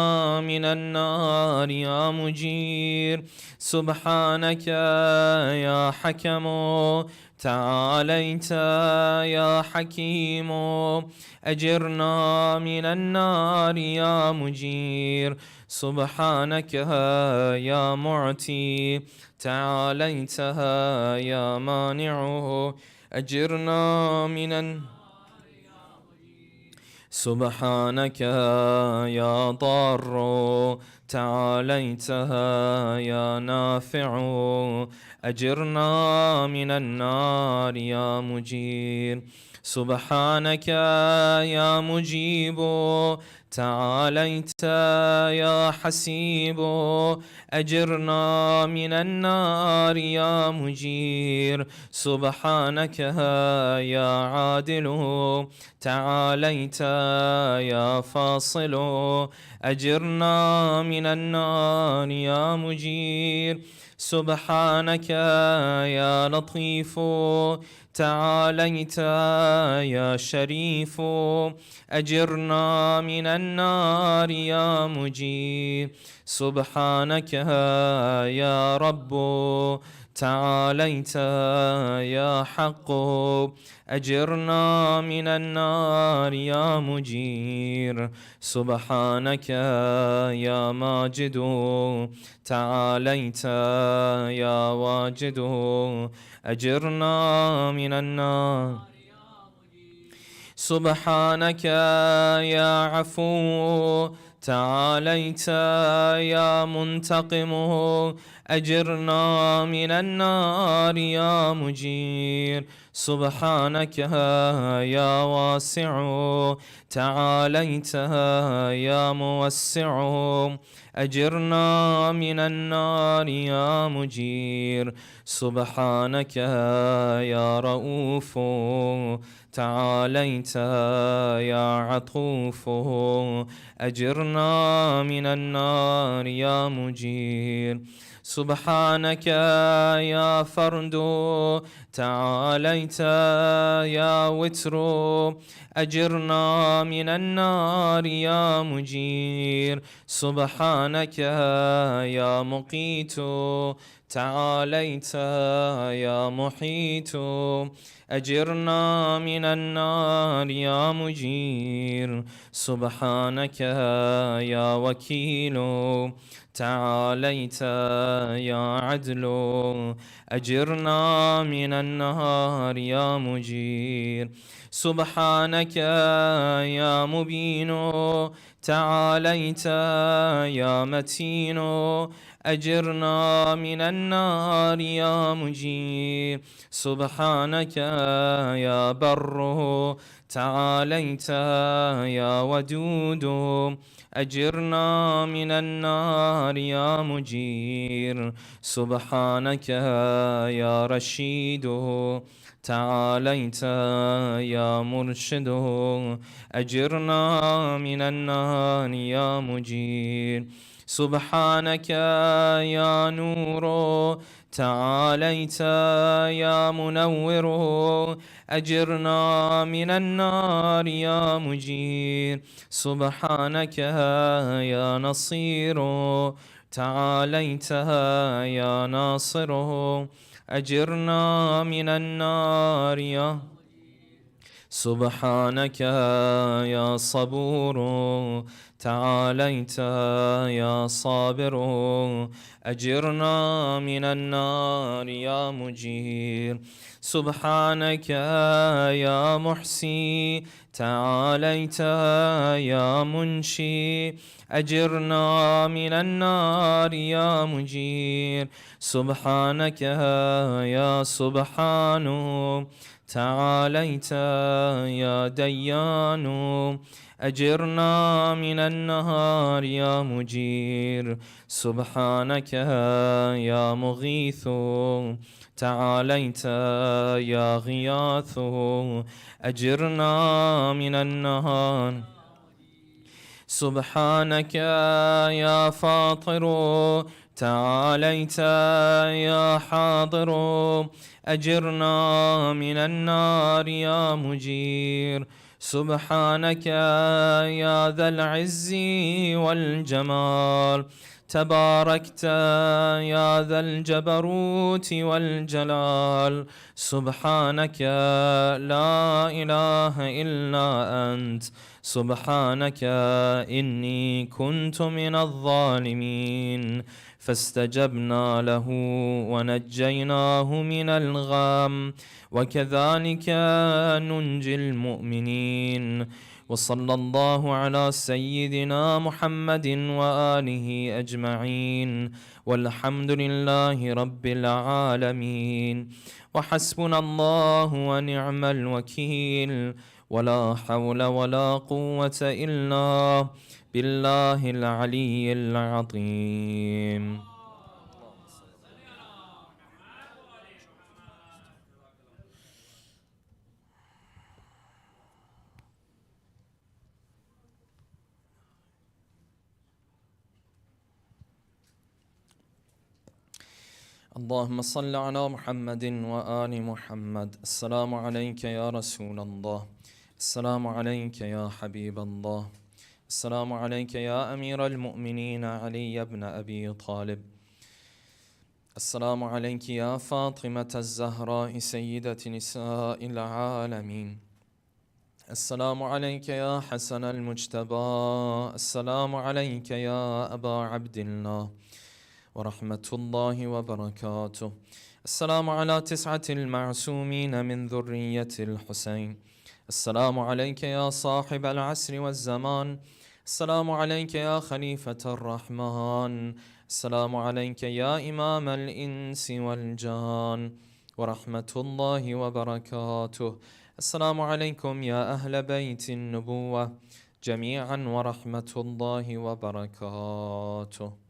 من النار يا مجير سبحانك يا حكم تعاليت يا حكيم أجرنا من النار يا مجير سبحانك يا معتي تعاليت يا مانع أجرنا من النار سبحانك يا ضار تعاليت يا نافع أجرنا من النار يا مجير سبحانك يا مجيب تعاليت يا حسيب أجرنا من النار يا مجير سبحانك يا عادل تعاليت يا فاصل أجرنا من النار يا مجير سبحانك يا لطيف تعاليت يا شريف أجرنا من النار يا مجير سبحانك يا رب تعاليت يا حق أجرنا من النار يا مجير سبحانك يا ماجد تعاليت يا واجد أجرنا من النار سبحانك يا عفو تعاليت يا منتقم أجرنا من النار يا مجير سبحانك يا واسع تعاليت يا موسع أجرنا من النار يا مجير سبحانك يا رؤوف تعاليت يا عطوف أجرنا من النار يا مجير سبحانك يا فرد تعاليت يا وتر أجرنا من النار يا مجير سبحانك يا مقيت تعاليت يا محيط أجرنا من النار يا مجير سبحانك يا وكيل تعاليت يا عدل أجرنا من النار يا مجير سبحانك يا مبين تعاليت يا متين أجرنا من النار يا مجير سبحانك يا بر تعاليت يا ودود أجرنا من النار يا مجير سبحانك يا رشيد تعاليت يا مرشد أجرنا من النار يا مجير سبحانك يا نور تعاليت يا منور أجرنا من النار يا مجير سبحانك يا نصير تعاليت يا ناصر أجرنا من النار يا سبحانك يا صبور تعاليت يا صابر أجرنا من النار يا مجير سبحانك يا محسي تعاليت يا منشي أجرنا من النار يا مجير سبحانك يا سبحان تعاليت يا ديان أجرنا من النهار يا مجير سبحانك يا مغيث تعاليت يا غياث أجرنا من النهار سبحانك يا فاطر تعاليت يا حاضر أجرنا من النار يا مجير سبحانك يا ذا العز والجمال تباركت يا ذا الجبروت والجلال سبحانك لا إله إلا أنت سبحانك إني كنت من الظالمين فاستجبنا له ونجيناه من الغم وكذلك ننجي المؤمنين وصلى الله على سيدنا محمد وآله أجمعين والحمد لله رب العالمين وحسبنا الله ونعم الوكيل ولا حول ولا قوة إلا بالله العلي العظيم. اللهم صل على محمد وآل محمد. السلام عليك يا رسول الله، السلام عليك يا حبيب الله، السلام عليك يا أمير المؤمنين علي بن أبي طالب، السلام عليك يا فاطمة الزهراء سيدة نساء العالمين، السلام عليك يا حسن المجتبى، السلام عليك يا أبا عبد الله ورحمة الله وبركاته. السلام على 9 المعصومين من ذرية الحسين. السلام عليك يا صاحب العصر والزمان. السلام عليك يا خليفة الرحمن. السلام عليك يا إمام الإنس والجان ورحمة الله وبركاته. السلام عليكم يا أهل بيت النبوة جميعا ورحمة الله وبركاته.